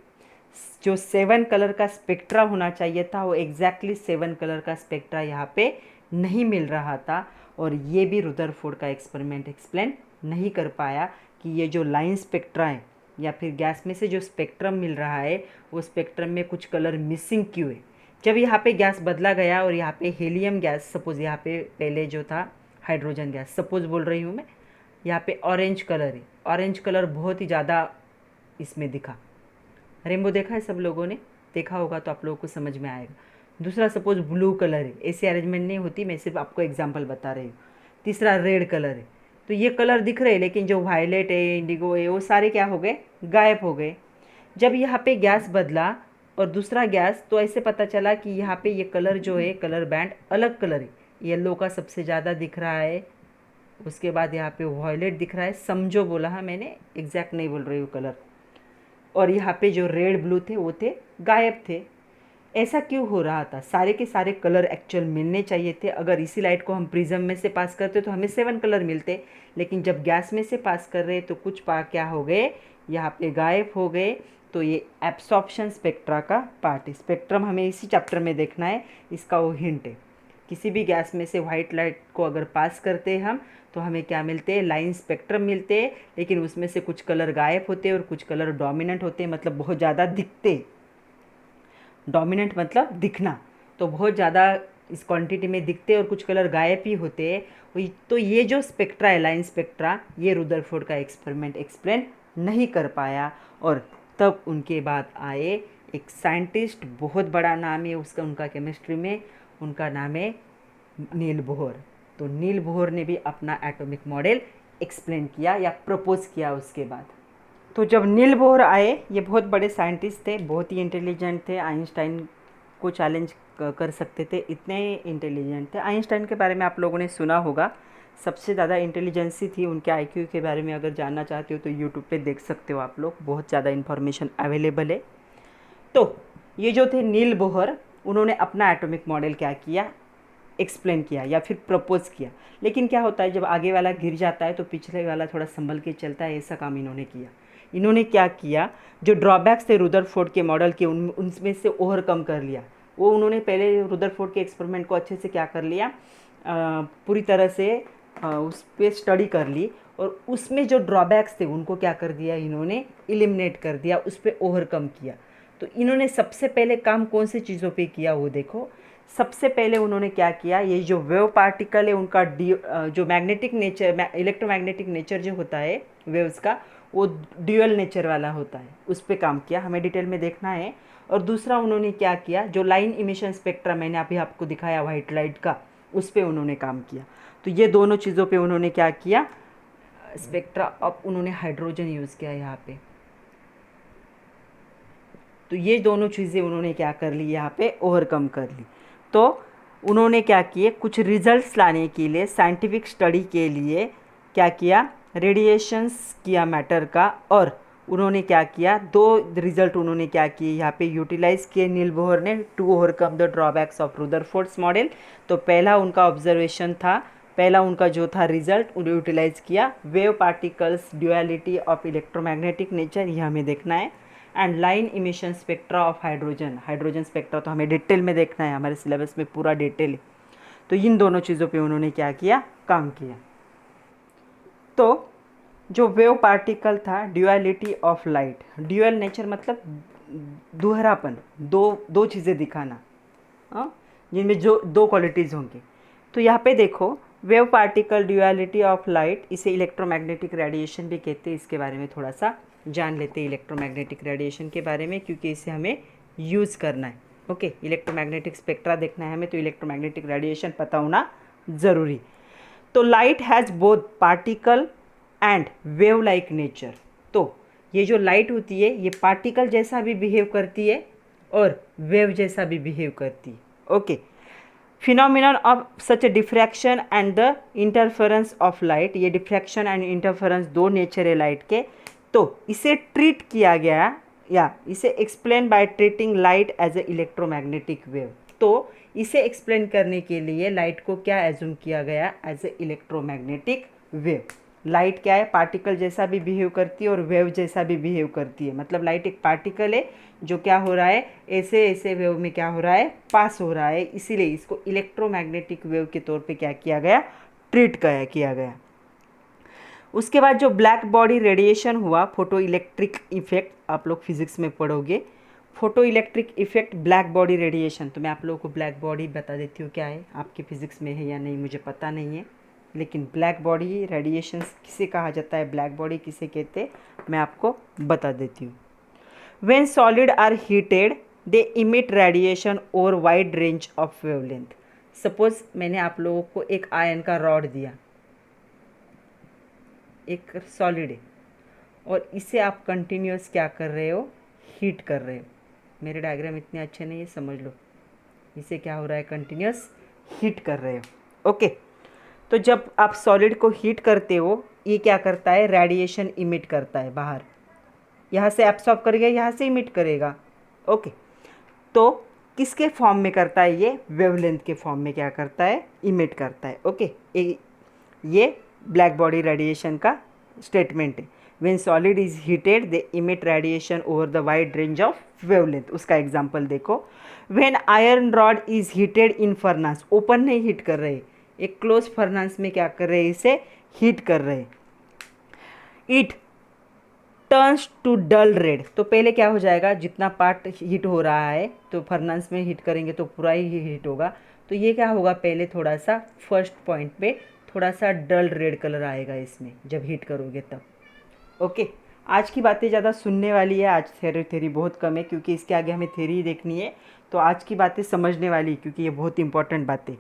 जो 7 कलर का स्पेक्ट्रा होना चाहिए था वो एग्जैक्टली 7 कलर का स्पेक्ट्रा यहाँ पे नहीं मिल रहा था। और ये भी रुदरफोर्ड का एक्सपेरिमेंट एक्सप्लेन नहीं कर पाया कि ये जो लाइन स्पेक्ट्रा है या फिर गैस में से जो स्पेक्ट्रम मिल रहा है वो स्पेक्ट्रम में कुछ कलर मिसिंग क्यों है। जब यहाँ पे गैस बदला गया और यहाँ पे हीलियम गैस, सपोज़ यहाँ पे पहले जो था हाइड्रोजन गैस, सपोज़ बोल रही हूँ मैं, यहाँ पे ऑरेंज कलर है, ऑरेंज कलर बहुत ही ज़्यादा इसमें दिखा। रेनबो देखा है सब लोगों ने? देखा होगा तो आप लोगों को समझ में आएगा। दूसरा सपोज ब्लू कलर है, ऐसी अरेंजमेंट नहीं होती, मैं सिर्फ आपको एग्जांपल बता रही हूँ। तीसरा रेड कलर है, तो ये कलर दिख रहे हैं लेकिन जो वायलेट है, इंडिगो है, वो सारे क्या हो गए, गायब हो गए। जब यहाँ पे गैस बदला और दूसरा गैस, तो ऐसे पता चला कि यहाँ पे ये कलर जो है, कलर बैंड अलग कलर है। येलो का सबसे ज़्यादा दिख रहा है, उसके बाद यहाँ पे वायलेट दिख रहा है, समझो बोला है मैंने, एग्जैक्ट नहीं बोल रही हूँ कलर। और यहाँ पे जो रेड ब्लू थे वो थे, गायब थे। ऐसा क्यों हो रहा था? सारे के सारे कलर एक्चुअल मिलने चाहिए थे। अगर इसी लाइट को हम प्रिज्म में से पास करते तो हमें 7 कलर मिलते, लेकिन जब गैस में से पास कर रहे तो कुछ क्या हो गए, यहाँ पे गायब हो गए। तो ये एब्सॉर्प्शन स्पेक्ट्रा का पार्ट है। स्पेक्ट्रम हमें इसी चैप्टर में देखना है, इसका वो हिंट है। किसी भी गैस में से वाइट लाइट को अगर पास करते हैं हम तो हमें क्या मिलते हैं, लाइन स्पेक्ट्रम मिलते हैं, लेकिन उसमें से कुछ कलर गायब होते हैं और कुछ कलर डोमिनेंट होते हैं, मतलब बहुत ज़्यादा दिखते। डोमिनेंट मतलब दिखना, तो बहुत ज़्यादा इस क्वांटिटी में दिखते और कुछ कलर गायब ही होते हैं। तो ये जो स्पेक्ट्रा है, लाइन स्पेक्ट्रा, ये रुदरफोर्ड का एक्सपेरिमेंट एक्सप्लेन नहीं कर पाया। और तब उनके बाद आए एक साइंटिस्ट, बहुत बड़ा नाम है उसका, उनका केमिस्ट्री में, उनका नाम है नील बोहर। तो नील बोहर ने भी अपना एटॉमिक मॉडल एक्सप्लेन किया या प्रपोज किया उसके बाद। तो जब नील बोहर आए, ये बहुत बड़े साइंटिस्ट थे, बहुत ही इंटेलिजेंट थे, आइंस्टाइन को चैलेंज कर सकते थे, इतने इंटेलिजेंट थे। आइंस्टाइन के बारे में आप लोगों ने सुना होगा, सबसे ज़्यादा इंटेलिजेंसी थी उनके। आईक्यू के बारे में अगर जानना चाहते हो तो यूट्यूब पे देख सकते हो आप लोग, बहुत ज़्यादा इन्फॉर्मेशन अवेलेबल है। तो ये जो थे नील बोहर, उन्होंने अपना एटॉमिक मॉडल क्या किया, एक्सप्लेन किया या फिर प्रपोज किया। लेकिन क्या होता है, जब आगे वाला गिर जाता है तो पिछले वाला थोड़ा संभल के चलता है, ऐसा काम इन्होंने किया। इन्होंने क्या किया, जो ड्रॉबैक्स थे रुदरफोर्ड के मॉडल के, उनमें से ओवरकम कर लिया। वो उन्होंने पहले रुदरफोर्ड के एक्सपेरिमेंट को अच्छे से क्या कर लिया, पूरी तरह से उस पर स्टडी कर ली और उसमें जो ड्रॉबैक्स थे उनको क्या कर दिया, इन्होंने एलिमिनेट कर दिया, उस पर ओवरकम किया। तो इन्होंने सबसे पहले काम कौन सी चीज़ों पे किया वो देखो। सबसे पहले उन्होंने क्या किया, ये जो वेव पार्टिकल है उनका जो मैग्नेटिक नेचर, इलेक्ट्रोमैग्नेटिक नेचर जो होता है वेव्स का, वो ड्यूअल नेचर वाला होता है, उस पर काम किया, हमें डिटेल में देखना है। और दूसरा उन्होंने क्या किया, जो लाइन इमिशन स्पेक्ट्रा मैंने अभी आपको दिखाया वाइट लाइट का, उस पर उन्होंने काम किया। तो ये दोनों चीज़ों पे उन्होंने क्या किया, स्पेक्ट्रा। अब उन्होंने हाइड्रोजन यूज़ किया यहाँ पे। तो ये दोनों चीज़ें उन्होंने क्या कर ली, यहाँ पे ओवरकम कर ली। तो उन्होंने क्या किए, कुछ रिजल्ट्स लाने के लिए, साइंटिफिक स्टडी के लिए क्या किया, रेडिएशंस किया मैटर का। और उन्होंने क्या किया, 2 रिजल्ट उन्होंने क्या किए यहाँ पे यूटिलाइज़ किए नील बोहर ने to overcome the drawbacks of Rutherford's model. तो पहला उनका ऑब्जर्वेशन था, पहला उनका जो था रिजल्ट, उन्हें यूटिलाइज़ किया wave particles duality of electromagnetic nature, ये हमें देखना है। And line emission spectra of hydrogen, hydrogen spectra तो हमें डिटेल में देखना है, हमारे सिलेबस में पूरा डिटेल है। तो इन दोनों चीज़ों पे उन्होंने क्या किया, काम किया। तो जो वेव पार्टिकल था, duality of light, dual nature मतलब दोहरापन, दो चीज़ें दिखाना, जिनमें जो दो क्वालिटीज़ होंगी। तो यहाँ पे देखो, wave particle duality of light, इसे इलेक्ट्रोमैग्नेटिक रेडिएशन भी कहते हैं। इसके बारे में थोड़ा सा जान लेते हैं इलेक्ट्रोमैग्नेटिक रेडिएशन के बारे में, क्योंकि इसे हमें यूज़ करना है। ओके, इलेक्ट्रोमैग्नेटिक स्पेक्ट्रा देखना है हमें, तो इलेक्ट्रोमैग्नेटिक रेडिएशन पता होना ज़रूरी। तो light has both particle and wave like nature. तो ये जो लाइट होती है ये पार्टिकल जैसा भी बिहेव करती है और वेव जैसा भी बिहेव करती है। Okay, phenomenon of such diffraction and the interference of light, ये डिफ्रैक्शन एंड इंटरफेरेंस दो नेचर है लाइट के। तो इसे ट्रीट किया गया, या इसे explain by treating light as a electromagnetic wave. तो इसे एक्सप्लेन करने के लिए लाइट को क्या एज्यूम किया गया, as a electromagnetic wave. Light क्या है, पार्टिकल जैसा भी बिहेव करती है और वेव जैसा भी बिहेव करती है। मतलब लाइट एक पार्टिकल है जो क्या हो रहा है, ऐसे ऐसे वेव में क्या हो रहा है, पास हो रहा है। इसीलिए इसको इलेक्ट्रोमैग्नेटिक वेव के तौर पे क्या किया गया, ट्रीट किया गया। उसके बाद जो ब्लैक बॉडी रेडिएशन हुआ, फोटो इलेक्ट्रिक इफेक्ट, आप लोग फिजिक्स में पढ़ोगे photo electric effect black body radiation. तो मैं आप लोगों को ब्लैक बॉडी बता देती हूँ क्या है, आपके फिजिक्स में है या नहीं मुझे पता नहीं है, लेकिन ब्लैक बॉडी रेडिएशन किसे कहा जाता है, ब्लैक बॉडी किसे कहते हैं, मैं आपको बता देती हूँ। When solid are heated they emit radiation over wide range of wavelength. Suppose मैंने आप लोगों को एक आयरन का रॉड दिया, एक सॉलिड है, और इसे आप कंटिन्यूस क्या कर रहे हो, हीट कर रहे हो। मेरे डायग्राम इतने अच्छे नहीं है, समझ लो, इसे क्या हो रहा है, कंटिन्यूस हीट कर रहे हो। ओके, तो जब आप सॉलिड को हीट करते हो, ये क्या करता है, रेडिएशन इमिट करता है बाहर, यहाँ से एब्सॉर्ब करेगा, यहाँ से इमिट करेगा। ओके, तो किसके फॉर्म में करता है, ये वेवलेंथ के फॉर्म में क्या करता है, इमिट करता है। ओके, ये ब्लैक बॉडी रेडिएशन का स्टेटमेंट है। When solid is heated, they emit radiation over the wide range of wavelength। उसका एग्जाम्पल देखो, When iron rod is heated in furnace, open नहीं हीट कर रहे, एक क्लोज फर्नास में क्या कर रहे हैं, इसे हीट कर रहे हैं। It turns to dull red, तो पहले क्या हो जाएगा, जितना पार्ट हीट हो रहा है, तो फर्नास में हीट करेंगे तो पूरा ही हीट होगा, तो ये क्या होगा, पहले थोड़ा सा फर्स्ट पॉइंट पे थोड़ा सा डल रेड कलर आएगा इसमें, जब हीट करोगे तब। ओके, आज की बातें ज़्यादा सुनने वाली है, आज थ्योरी बहुत कम है, क्योंकि इसके आगे हमें थ्योरी ही देखनी है। तो आज की बातें समझने वाली, क्योंकि ये बहुत इंपॉर्टेंट बातें।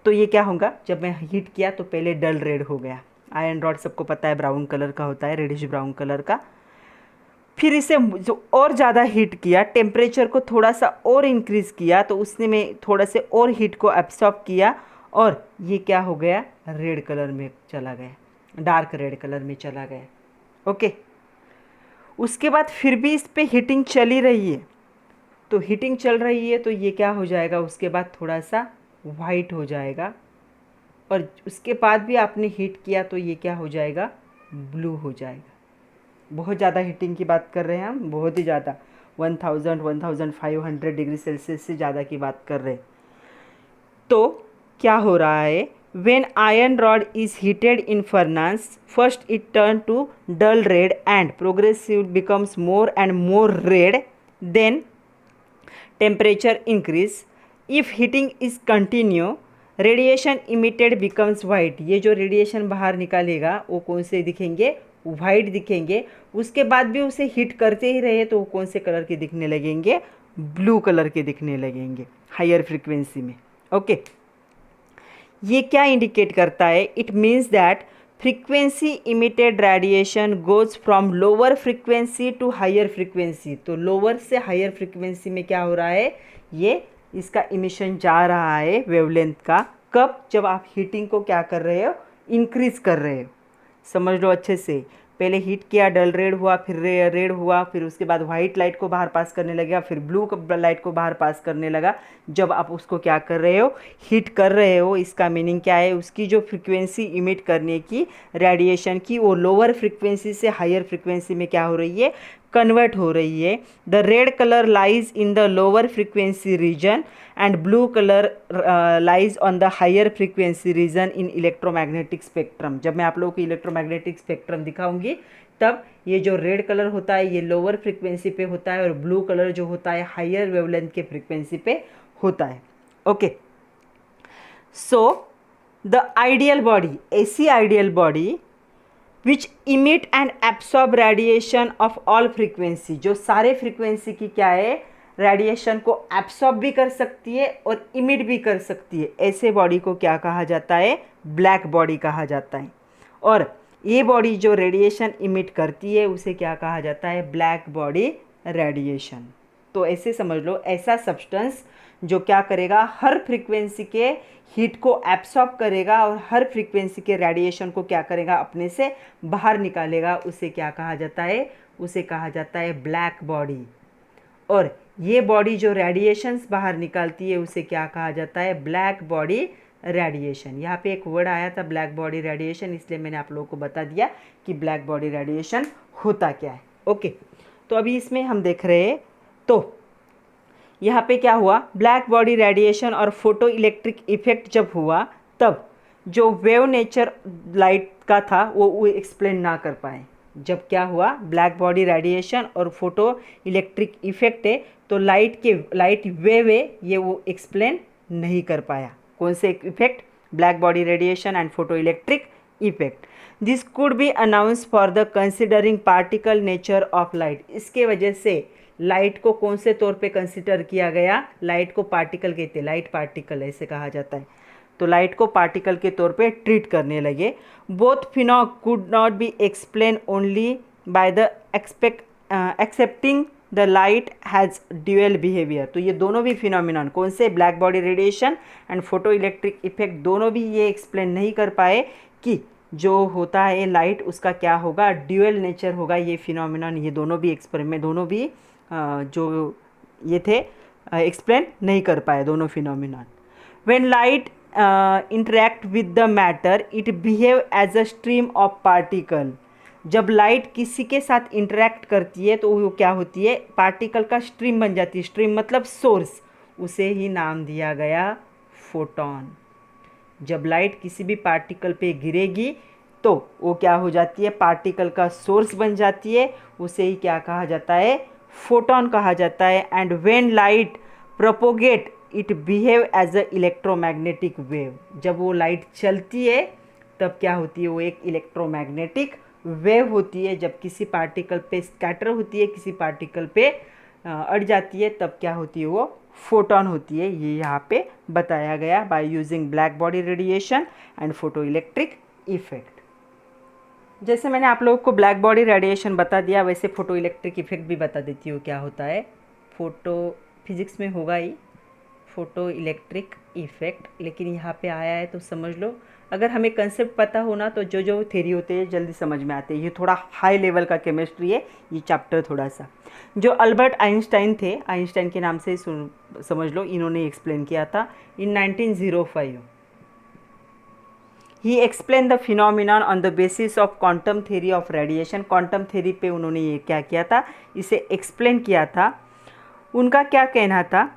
तो ये क्या होगा, जब मैं हीट किया तो पहले डल रेड हो गया। आयरन रॉड सबको पता है ब्राउन कलर का होता है, रेडिश ब्राउन कलर का। फिर इसे जो और ज़्यादा हीट किया, टेम्परेचर को थोड़ा सा और इंक्रीज़ किया, तो उसने में थोड़ा से और हीट को एब्सॉर्ब किया, और ये क्या हो गया, रेड कलर में चला गया, डार्क रेड कलर में चला गया। ओके, उसके बाद फिर भी इस पे हीटिंग चली रही है, तो हीटिंग चल रही है तो ये क्या हो जाएगा, उसके बाद थोड़ा सा वाइट हो जाएगा, और उसके बाद भी आपने हीट किया तो ये क्या हो जाएगा, ब्लू हो जाएगा। बहुत ज़्यादा हीटिंग की बात कर रहे हैं हम, बहुत ही ज़्यादा, 1500 डिग्री सेल्सियस से ज़्यादा की बात कर रहे हैं। तो क्या हो रहा है, when iron rod is heated in furnace, first it turn to dull red and progressively becomes more and more red, then temperature increase. If heating is continue, radiation emitted becomes white। ये जो radiation बाहर निकालेगा वो कौन से दिखेंगे, white दिखेंगे। उसके बाद भी उसे हीट करते ही रहे तो वो कौन से कलर के दिखने लगेंगे, ब्लू कलर के दिखने लगेंगे हायर फ्रीक्वेंसी में। ओके, ये क्या इंडिकेट करता है, it means that frequency emitted radiation goes from lower frequency to higher frequency. तो लोअर से हायर फ्रीक्वेंसी में क्या हो रहा है, ये इसका इमिशन जा रहा है वेवलेंथ का। कब, जब आप हीटिंग को क्या कर रहे हो, इंक्रीज कर रहे हो। समझ लो अच्छे से, पहले हीट किया, डल रेड हुआ, फिर रेड हुआ, फिर उसके बाद वाइट लाइट को बाहर पास करने लगेगा, फिर ब्लू लाइट को बाहर पास करने लगा। जब आप उसको क्या कर रहे हो, हीट कर रहे हो, इसका मीनिंग क्या है, उसकी जो फ्रीक्वेंसी इमिट करने की रेडिएशन की, वो लोअर फ्रीक्वेंसी से हायर फ्रीक्वेंसी में क्या हो रही है, कन्वर्ट हो रही है। The red colour lies in the lower frequency region and blue colour lies on the higher frequency region in electromagnetic spectrum. जब मैं आप लोगों को इलेक्ट्रोमैग्नेटिक स्पेक्ट्रम दिखाऊंगी तब ये जो रेड कलर होता है ये लोअर फ्रीक्वेंसी पे होता है और ब्लू कलर जो होता है हायर वेवलेंथ के फ्रीक्वेंसी पे होता है। Okay, so the ideal body, ऐसी ideal body which emit and absorb radiation of all frequency, जो सारे फ्रीक्वेंसी की क्या है, रेडिएशन को एब्सॉर्ब भी कर सकती है और इमिट भी कर सकती है, ऐसे बॉडी को क्या कहा जाता है, ब्लैक बॉडी कहा जाता है। और ये बॉडी जो रेडिएशन इमिट करती है उसे क्या कहा जाता है, ब्लैक बॉडी रेडिएशन। तो ऐसे समझ लो, ऐसा सब्सटेंस जो क्या करेगा, हर फ्रीक्वेंसी के हीट को एब्सॉर्ब करेगा और हर फ्रीक्वेंसी के रेडिएशन को क्या करेगा, अपने से बाहर निकालेगा, उसे क्या कहा जाता है, उसे कहा जाता है ब्लैक बॉडी। और ये बॉडी जो रेडिएशंस बाहर निकालती है उसे क्या कहा जाता है, ब्लैक बॉडी रेडिएशन। यहाँ पे एक वर्ड आया था ब्लैक बॉडी रेडिएशन, इसलिए मैंने आप लोगों को बता दिया कि ब्लैक बॉडी रेडिएशन होता क्या है। ओके, तो अभी इसमें हम देख रहे हैं, तो यहाँ पे क्या हुआ, ब्लैक बॉडी रेडिएशन और फोटो इलेक्ट्रिक इफेक्ट जब हुआ तब जो वेव नेचर लाइट का था वो एक्सप्लेन ना कर पाए। जब क्या हुआ, ब्लैक बॉडी रेडिएशन और फोटो इलेक्ट्रिक इफेक्ट है तो लाइट वेव है ये वो एक्सप्लेन नहीं कर पाया। कौन से effect, black body radiation and photo electric effect. This could be announce for the considering particle nature of light. इसके वजह से लाइट को कौन से तौर पे कंसिडर किया गया, लाइट को पार्टिकल कहते हैं, लाइट पार्टिकल ऐसे कहा जाता है, तो लाइट को पार्टिकल के तौर पे ट्रीट करने लगे। Both Fino could not be explain only by the accepting the light has dual behaviour. तो ये दोनों भी फिनोमिनन, कौन से, black body radiation and photo electric effect, दोनों भी ये एक्सप्लेन नहीं कर पाए कि जो होता है लाइट उसका क्या होगा, ड्यूअल नेचर होगा ये फिनोमिनन। ये दोनों भी एक्सपेरिमेंट, दोनों भी जो ये थे एक्सप्लेन नहीं कर पाए दोनों phenomenon. When light interact with the matter it behave as a stream of particle. जब लाइट किसी के साथ इंटरेक्ट करती है तो वो क्या होती है, पार्टिकल का स्ट्रीम बन जाती है। स्ट्रीम मतलब सोर्स, उसे ही नाम दिया गया फोटोन। जब लाइट किसी भी पार्टिकल पे गिरेगी तो वो क्या हो जाती है, पार्टिकल का सोर्स बन जाती है, उसे ही क्या कहा जाता है, फोटोन कहा जाता है। And when light propagate it behave as a electromagnetic wave. जब वो लाइट चलती है तब क्या होती है, वो एक इलेक्ट्रोमैग्नेटिक वेव होती है। जब किसी पार्टिकल पे स्कैटर होती है, किसी पार्टिकल पे अड़ जाती है, तब क्या होती है, वो फोटोन होती है। ये यहाँ पे बताया गया by using black body radiation and photo electric effect. जैसे मैंने आप लोगों को ब्लैक बॉडी रेडिएशन बता दिया, वैसे फोटो इलेक्ट्रिक इफेक्ट भी बता देती हूँ क्या होता है। फोटो फिजिक्स में होगा ही फोटो इलेक्ट्रिक इफेक्ट, लेकिन यहाँ पे आया है तो समझ लो। अगर हमें कंसेप्ट पता हो ना तो जो जो थ्योरी होते हैं जल्दी समझ में आते हैं। ये थोड़ा हाई लेवल का केमिस्ट्री है ये चैप्टर थोड़ा सा। जो अल्बर्ट आइंस्टाइन थे, आइंस्टाइन के नाम से समझ लो, इन्होंने एक्सप्लेन किया था in 1905। He explain the phenomenon on the basis of quantum theory of radiation. Quantum theory पे उन्होंने ये क्या किया था, इसे एक्सप्लेन किया था। उनका क्या कहना था,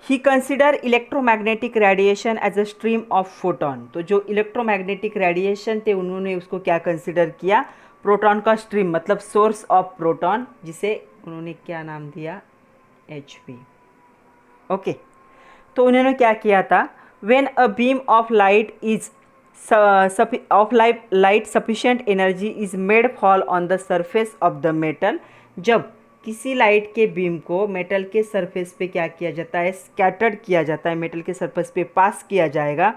he consider electromagnetic radiation as a stream of photon. तो जो इलेक्ट्रोमैग्नेटिक रेडिएशन थे उन्होंने उसको क्या कंसिडर किया, प्रोटॉन का स्ट्रीम, मतलब सोर्स ऑफ प्रोटॉन, जिसे उन्होंने क्या नाम दिया, Hp। ओके, तो उन्होंने क्या किया था, when a beam of light is light sufficient energy is made fall on the surface of the metal. जब किसी लाइट के बीम को मेटल के सरफेस पे क्या किया जाता है, स्कैटर्ड किया जाता है, मेटल के सरफेस पे पास किया जाएगा।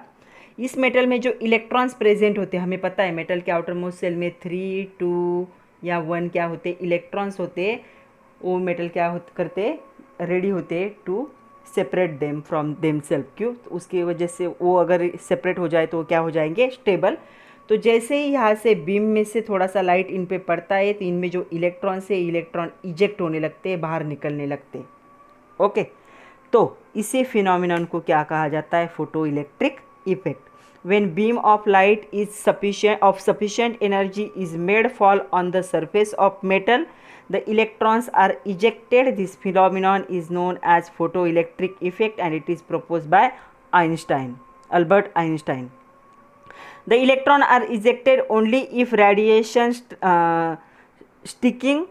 इस मेटल में जो इलेक्ट्रॉन्स प्रेजेंट होते हैं, हमें पता है मेटल के आउटर मोस्ट सेल में 3, 2 या 1 क्या होते, इलेक्ट्रॉन्स होते। वो मेटल क्या करते, रेडी होते to separate them from themselves. क्यों, तो उसकी वजह से वो अगर सेपरेट हो जाए तो वो क्या हो जाएंगे, स्टेबल। तो जैसे ही यहाँ से बीम में से थोड़ा सा लाइट इन पे पड़ता है तो इनमें जो इलेक्ट्रॉन्स है, इलेक्ट्रॉन इजेक्ट होने लगते हैं, बाहर निकलने लगते। ओके, तो इसी फिनोमिनन को क्या कहा जाता है, photo electric effect. when beam of light is sufficient energy is made fall on the surface of metal, the electrons are ejected. This phenomenon is known as photoelectric effect and it is proposed by Albert Einstein. The electrons are ejected only if radiation striking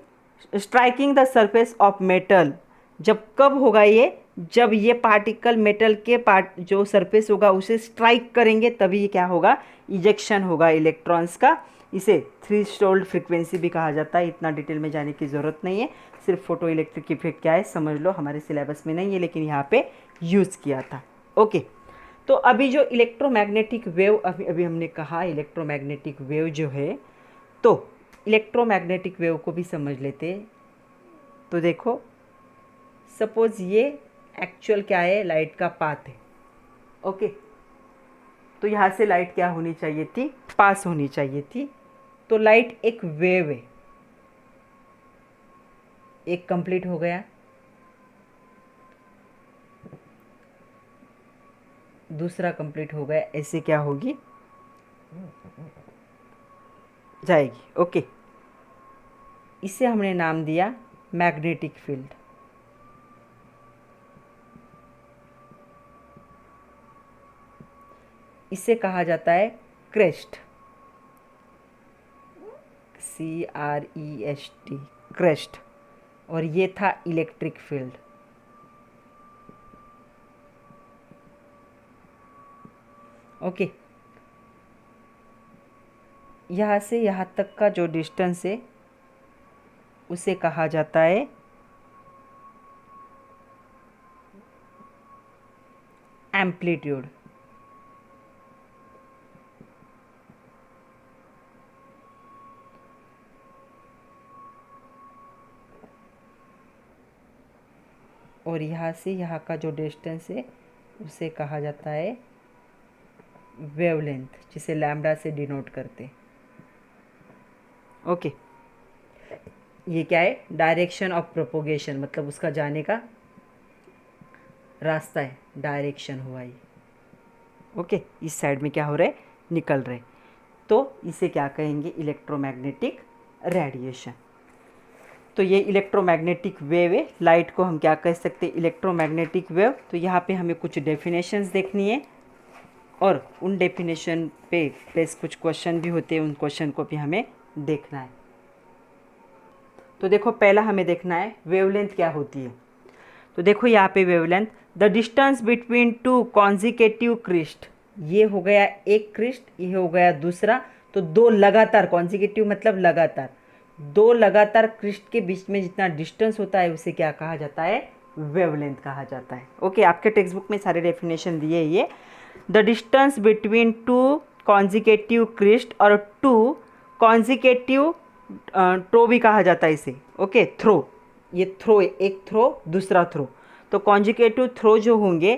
the surface of metal. जब कब होगा ये, जब ये particle metal के जो surface होगा उसे स्ट्राइक करेंगे तभी ये क्या होगा, इजेक्शन होगा इलेक्ट्रॉन्स का। इसे थ्रेशोल्ड फ्रीक्वेंसी भी कहा जाता है। इतना डिटेल में जाने की ज़रूरत नहीं है, सिर्फ फोटो इलेक्ट्रिक इफेक्ट क्या है समझ लो, हमारे सिलेबस में नहीं है लेकिन यहाँ पे यूज़ किया था। ओके, तो अभी जो इलेक्ट्रोमैग्नेटिक वेव अभी हमने कहा, इलेक्ट्रोमैग्नेटिक वेव जो है, तो इलेक्ट्रोमैग्नेटिक वेव को भी समझ लेते। तो देखो, सपोज ये एक्चुअल क्या है, लाइट का पाथ है। ओके, तो यहाँ से लाइट क्या होनी चाहिए थी, पास होनी चाहिए थी। तो लाइट एक वेव है, एक कंप्लीट हो गया, दूसरा कंप्लीट हो गया, ऐसे क्या होगी, जाएगी। ओके, इसे हमने नाम दिया मैग्नेटिक फील्ड। इसे कहा जाता है क्रेस्ट, CREST, क्रेस्ट। और ये था इलेक्ट्रिक फील्ड। ओके, यहाँ से यहाँ तक का जो डिस्टेंस है उसे कहा जाता है एम्पलीट्यूड। और यहाँ से यहाँ का जो डिस्टेंस है उसे कहा जाता है वेवलेंथ, जिसे लैम्डा से डिनोट करते। ओके, ये क्या है, डायरेक्शन ऑफ प्रोपोगेशन, मतलब उसका जाने का रास्ता है, डायरेक्शन हुआ ये। ओके, इस साइड में क्या हो रहा है, निकल रहे, तो इसे क्या कहेंगे, इलेक्ट्रोमैग्नेटिक रेडिएशन। तो ये इलेक्ट्रोमैग्नेटिक वेव है, लाइट को हम क्या कह सकते हैं, इलेक्ट्रोमैग्नेटिक वेव। तो यहाँ पे हमें कुछ डेफिनेशंस देखनी है और उन डेफिनेशन पे कुछ क्वेश्चन भी होते हैं, उन क्वेश्चन को भी हमें देखना है। तो देखो, पहला हमें देखना है वेवलेंथ क्या होती है। तो देखो यहाँ पे wavelength, the distance between two consecutive crest, ये हो गया एक क्रिस्ट, ये हो गया दूसरा, तो दो लगातार, कॉन्जिकेटिव मतलब लगातार, दो लगातार क्रिस्ट के बीच में जितना डिस्टेंस होता है उसे क्या कहा जाता है, वेवलेंथ कहा जाता है। ओके, आपके टेक्स्ट बुक में सारे डेफिनेशन दिए ये। The distance between two consecutive crest और टू कॉन्जिकेटिव ट्रो भी कहा जाता है इसे। ओके, थ्रो, ये थ्रो, एक थ्रो दूसरा थ्रो, तो कॉन्जिकेटिव थ्रो जो होंगे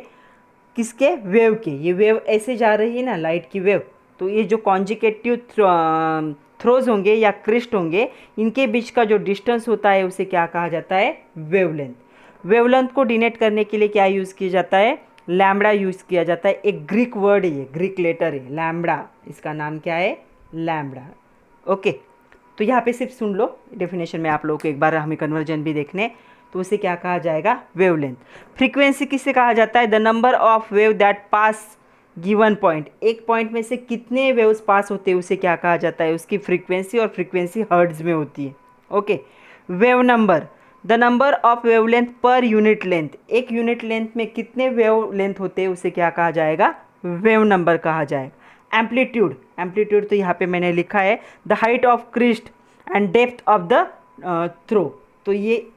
किसके, वेव के, ये वेव ऐसे जा रही है ना, लाइट की वेव, तो ये जो कॉन्जिकेटिव थ्रोज होंगे या क्रिस्ट होंगे, इनके बीच का जो डिस्टेंस होता है उसे क्या कहा जाता है, वेवलेंथ। वेवलेंथ को डिनोट करने के लिए क्या यूज़ किया जाता है, लैम्बडा यूज़ किया जाता है। एक ग्रीक वर्ड है, ये ग्रीक लेटर है लैम्बडा, इसका नाम क्या है, लैम्बडा। ओके, तो यहाँ पे सिर्फ सुन लो, डेफिनेशन में आप लोगों को एक बार हमें कन्वर्जन भी देखने, तो उसे क्या कहा जाएगा, वेवलेंथ। फ्रीक्वेंसी किसे कहा जाता है, the number of wave that pass given point, एक पॉइंट में से कितने वेव्स पास होते हैं उसे क्या कहा जाता है, उसकी फ्रीक्वेंसी, और फ्रीक्वेंसी हर्ट्ज में होती है। Okay, wave number, the number of wavelength per unit length, एक यूनिट लेंथ में कितने वेव लेंथ होते हैं उसे क्या कहा जाएगा, वेव नंबर कहा जाएगा। एम्पलीट्यूड, एम्पलीट्यूड तो यहाँ पे मैंने लिखा है the height of crest and depth of the trough, तो ये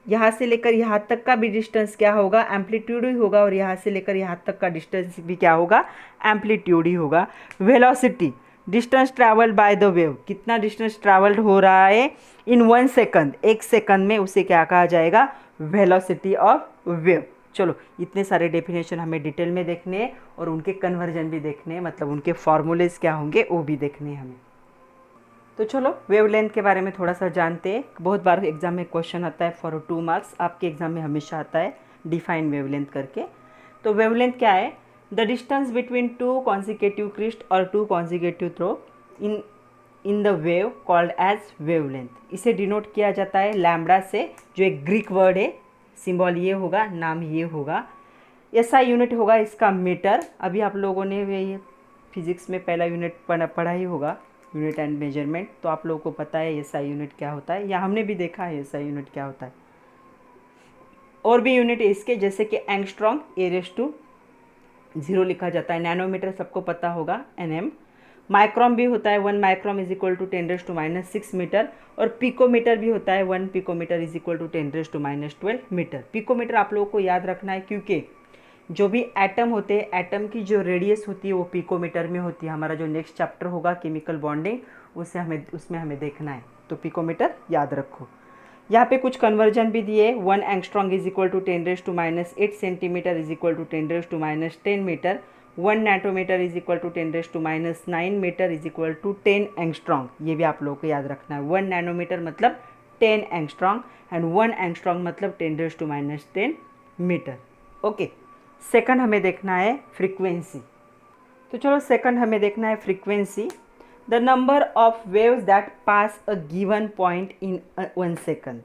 यहाँ से लेकर यहाँ तक का भी डिस्टेंस क्या होगा, एम्पलीट्यूड ही होगा, और यहाँ से लेकर यहाँ तक का डिस्टेंस भी क्या होगा, एम्पलीट्यूड ही होगा। Velocity, distance travelled by the wave, कितना डिस्टेंस ट्रैवल्ड हो रहा है इन 1 सेकंड, एक सेकंड में, उसे क्या कहा जाएगा, वेलोसिटी ऑफ वेव। चलो, इतने सारे डेफिनेशन हमें डिटेल में देखने हैं और उनके कन्वर्जन भी देखने हैं, मतलब उनके फॉर्मूलेज क्या होंगे वो भी देखने हैं हमें। तो चलो, वेवलेंथ के बारे में थोड़ा सा जानते हैं। बहुत बार एग्जाम में क्वेश्चन आता है फॉर 2 मार्क्स, आपके एग्जाम में हमेशा आता है डिफाइन वेवलेंथ करके। तो वेवलेंथ क्या है, the distance between two consecutive crest और two consecutive trough in the wave called as wavelength. इसे डिनोट किया जाता है लैम्बडा से, जो एक ग्रीक वर्ड है, सिंबल ये होगा, नाम ये होगा। ऐसा यूनिट होगा इसका मीटर। अभी आप लोगों ने ये फिजिक्स में पहला यूनिट पढ़ा ही होगा, यूनिट एंड मेजरमेंट, तो आप लोगों को पता है एसआई यूनिट क्या होता है, या हमने भी देखा है एसआई यूनिट क्या होता है। और भी यूनिट है इसके, जैसे कि एंगस्ट्रॉम A⁻0 लिखा जाता है। नैनोमीटर सबको पता होगा, nm। माइक्रोम भी होता है, 1 micrometre is equal to 10⁻⁻6 metre. और पिकोमीटर भी होता है, 1 picometre is equal to 10⁻12 metre. Picometre आप लोगों को याद रखना है, क्योंकि जो भी एटम होते हैं, एटम की जो रेडियस होती है वो पिकोमीटर में होती है। हमारा जो नेक्स्ट चैप्टर होगा केमिकल बॉन्डिंग, उसमें हमें देखना है, तो पिकोमीटर याद रखो। यहाँ पे कुछ कन्वर्जन भी दिए। 1 angstrom is equal to 10⁻8 centimetre is equal to 10⁻10 metre. 1 nanometre is equal to 10⁻9 metre is equal to 10 angstrom. ये भी आप लोगों को याद रखना है। 1 नैनोमीटर मतलब 10 एंगस्ट्रॉम एंड 1 एंगस्ट्रॉम मतलब 10⁻10 मीटर। ओके, सेकंड हमें देखना है फ्रीक्वेंसी। तो चलो सेकंड हमें देखना है frequency. The number of waves that pass a given point in 1 second.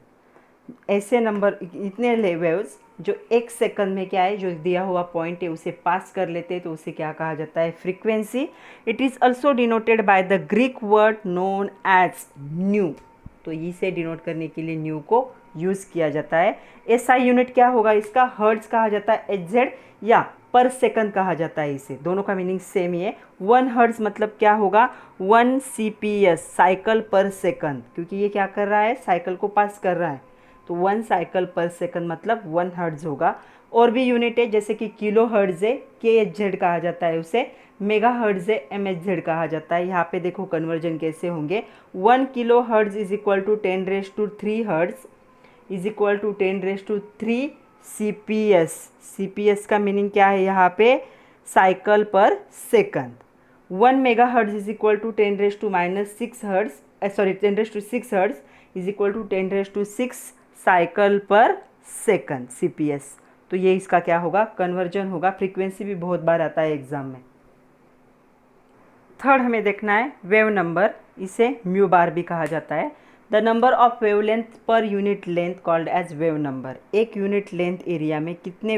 ऐसे नंबर, इतने वेव्स जो 1 सेकंड में क्या है, जो दिया हुआ पॉइंट है उसे पास कर लेते हैं, तो उसे क्या कहा जाता है, frequency. It is also denoted by the Greek word known as nu. तो इसे डिनोट करने के लिए न्यू को यूज़ किया जाता है। एसआई यूनिट क्या होगा इसका, हर्ट्ज कहा जाता है, एचजेड या पर सेकंड कहा जाता है। इसे दोनों का मीनिंग सेम ही है। 1 हर्ट्ज मतलब क्या होगा, 1 CPS साइकिल पर सेकंड, क्योंकि ये क्या कर रहा है, साइकिल को पास कर रहा है, तो 1 साइकिल पर सेकंड मतलब 1 हर्ट्ज होगा। और भी यूनिट है, जैसे कि किलो हर्ट्ज है, KHZ कहा जाता है उसे। मेगा हर्ट्ज है, MHZ कहा जाता है। यहाँ पे देखो कन्वर्जन कैसे होंगे। 1 kilo hertz is equal to 10⁻³ hertz is equal to 10⁻³ CPS। CPS का मीनिंग क्या है यहाँ पे, cycle per second. 1 mega hertz is equal to 10⁻6 hertz, 10⁻6 hertz is equal to 10⁻6 cycle per second, CPS। तो ये इसका क्या होगा, कन्वर्जन होगा। फ्रीक्वेंसी भी बहुत बार आता है एग्जाम में। थर्ड हमें देखना है वेव नंबर। इसे म्यू बार भी कहा जाता है। The number of wavelength per unit length called as wave number. एक यूनिट लेंथ एरिया में कितनी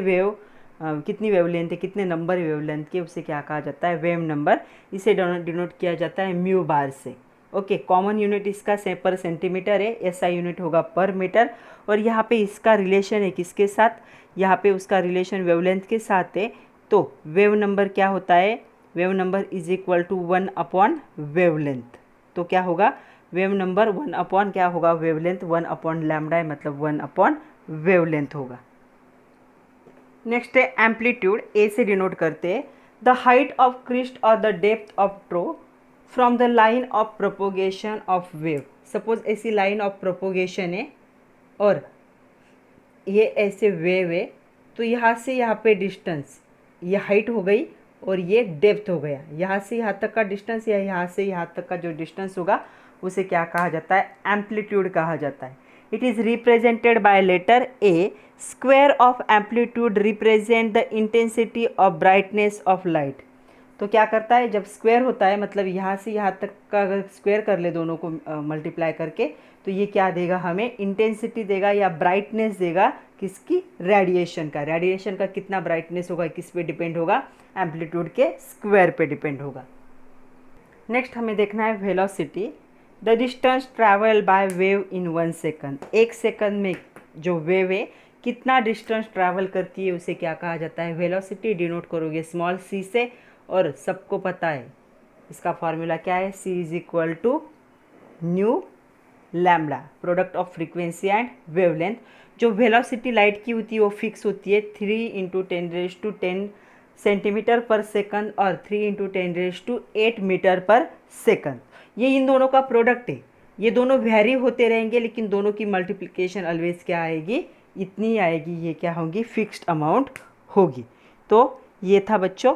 वेवलेंथ है, कितने नंबर वेवलेंथ के, उसे क्या कहा जाता है, वेव नंबर। इसे डिनोट किया जाता है म्यू बार से। ओके, कॉमन यूनिट इसका पर सेंटीमीटर है, एसआई यूनिट होगा पर मीटर। और यहाँ पे इसका रिलेशन है किसके साथ, यहाँ पे उसका रिलेशन वेवलेंथ के साथ है। तो वेव नंबर क्या होता है, wave number is equal to 1 upon wavelength. तो क्या होगा, वेव नंबर 1 अपॉन क्या होगा, वेवलेंथ 1 अपॉन लैम्बडा है, मतलब 1 अपॉन वेवलेंथ होगा। नेक्स्ट है एम्पलीट्यूड। ए से डिनोट करते हैं द हाइट ऑफ क्रिस्ट और the depth of trough from the line of propagation of wave. Suppose ऐसी लाइन ऑफ प्रोपोगेशन है और ये ऐसे वेव है, तो यहाँ से यहाँ पे डिस्टेंस, ये हाइट हो गई और ये डेप्थ हो गया। यहाँ से यहाँ तक का डिस्टेंस या यहाँ से यहाँ तक का जो डिस्टेंस होगा उसे क्या कहा जाता है, एम्पलीट्यूड कहा जाता है। It is represented by letter A. Square of amplitude represent the intensity of brightness of light. तो क्या करता है, जब स्क्वायर होता है, मतलब यहाँ से यहाँ तक का अगर स्क्वायर कर ले दोनों को मल्टीप्लाई करके, तो ये क्या देगा हमें, इंटेंसिटी देगा या ब्राइटनेस देगा किसकी, रेडिएशन का। रेडिएशन का कितना ब्राइटनेस होगा किस पे डिपेंड होगा, एम्पलीट्यूड के स्क्वायर पे डिपेंड होगा। नेक्स्ट हमें देखना है velocity. The distance travel by wave in 1 second. 1 second में जो वेव है कितना डिस्टेंस ट्रैवल करती है उसे क्या कहा जाता है, वेलोसिटी। डिनोट करोगे स्मॉल c से, और सबको पता है इसका फॉर्मूला क्या है, c is equal to nu lambda, product of frequency and wavelength. जो वेलोसिटी लाइट की होती है वो फिक्स होती है 3 × 10⁻10 सेंटीमीटर पर सेकंड और 3 × 10⁸ मीटर पर सेकंड। ये इन दोनों का प्रोडक्ट है। ये दोनों वेरी होते रहेंगे, लेकिन दोनों की मल्टीप्लिकेशन ऑलवेज क्या आएगी, इतनी आएगी। ये क्या होगी, फिक्स्ड अमाउंट होगी। तो ये था बच्चों,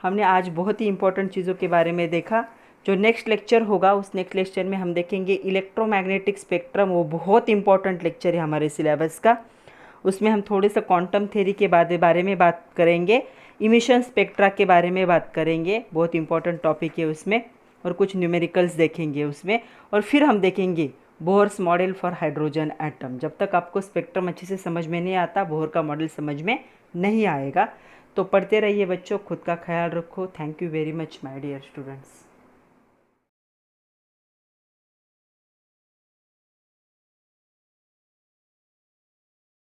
हमने आज बहुत ही इंपॉर्टेंट चीज़ों के बारे में देखा। जो नेक्स्ट लेक्चर होगा उस नेक्स्ट लेक्चर में हम देखेंगे इलेक्ट्रोमैग्नेटिक स्पेक्ट्रम। वो बहुत इंपॉर्टेंट लेक्चर है हमारे सिलेबस का। उसमें हम थोड़े सा क्वांटम थ्योरी के बारे में बात करेंगे। इमिशन स्पेक्ट्रा के बारे में बात करेंगे, बहुत इंपॉर्टेंट टॉपिक है उसमें, और कुछ न्यूमेरिकल्स देखेंगे उसमें, और फिर हम देखेंगे Bohr's model for hydrogen atom. जब तक आपको स्पेक्ट्रम अच्छे से समझ में नहीं आता, बोहर का मॉडल समझ में नहीं आएगा। तो पढ़ते रहिए बच्चों, खुद का ख्याल रखो। Thank you very much my dear students.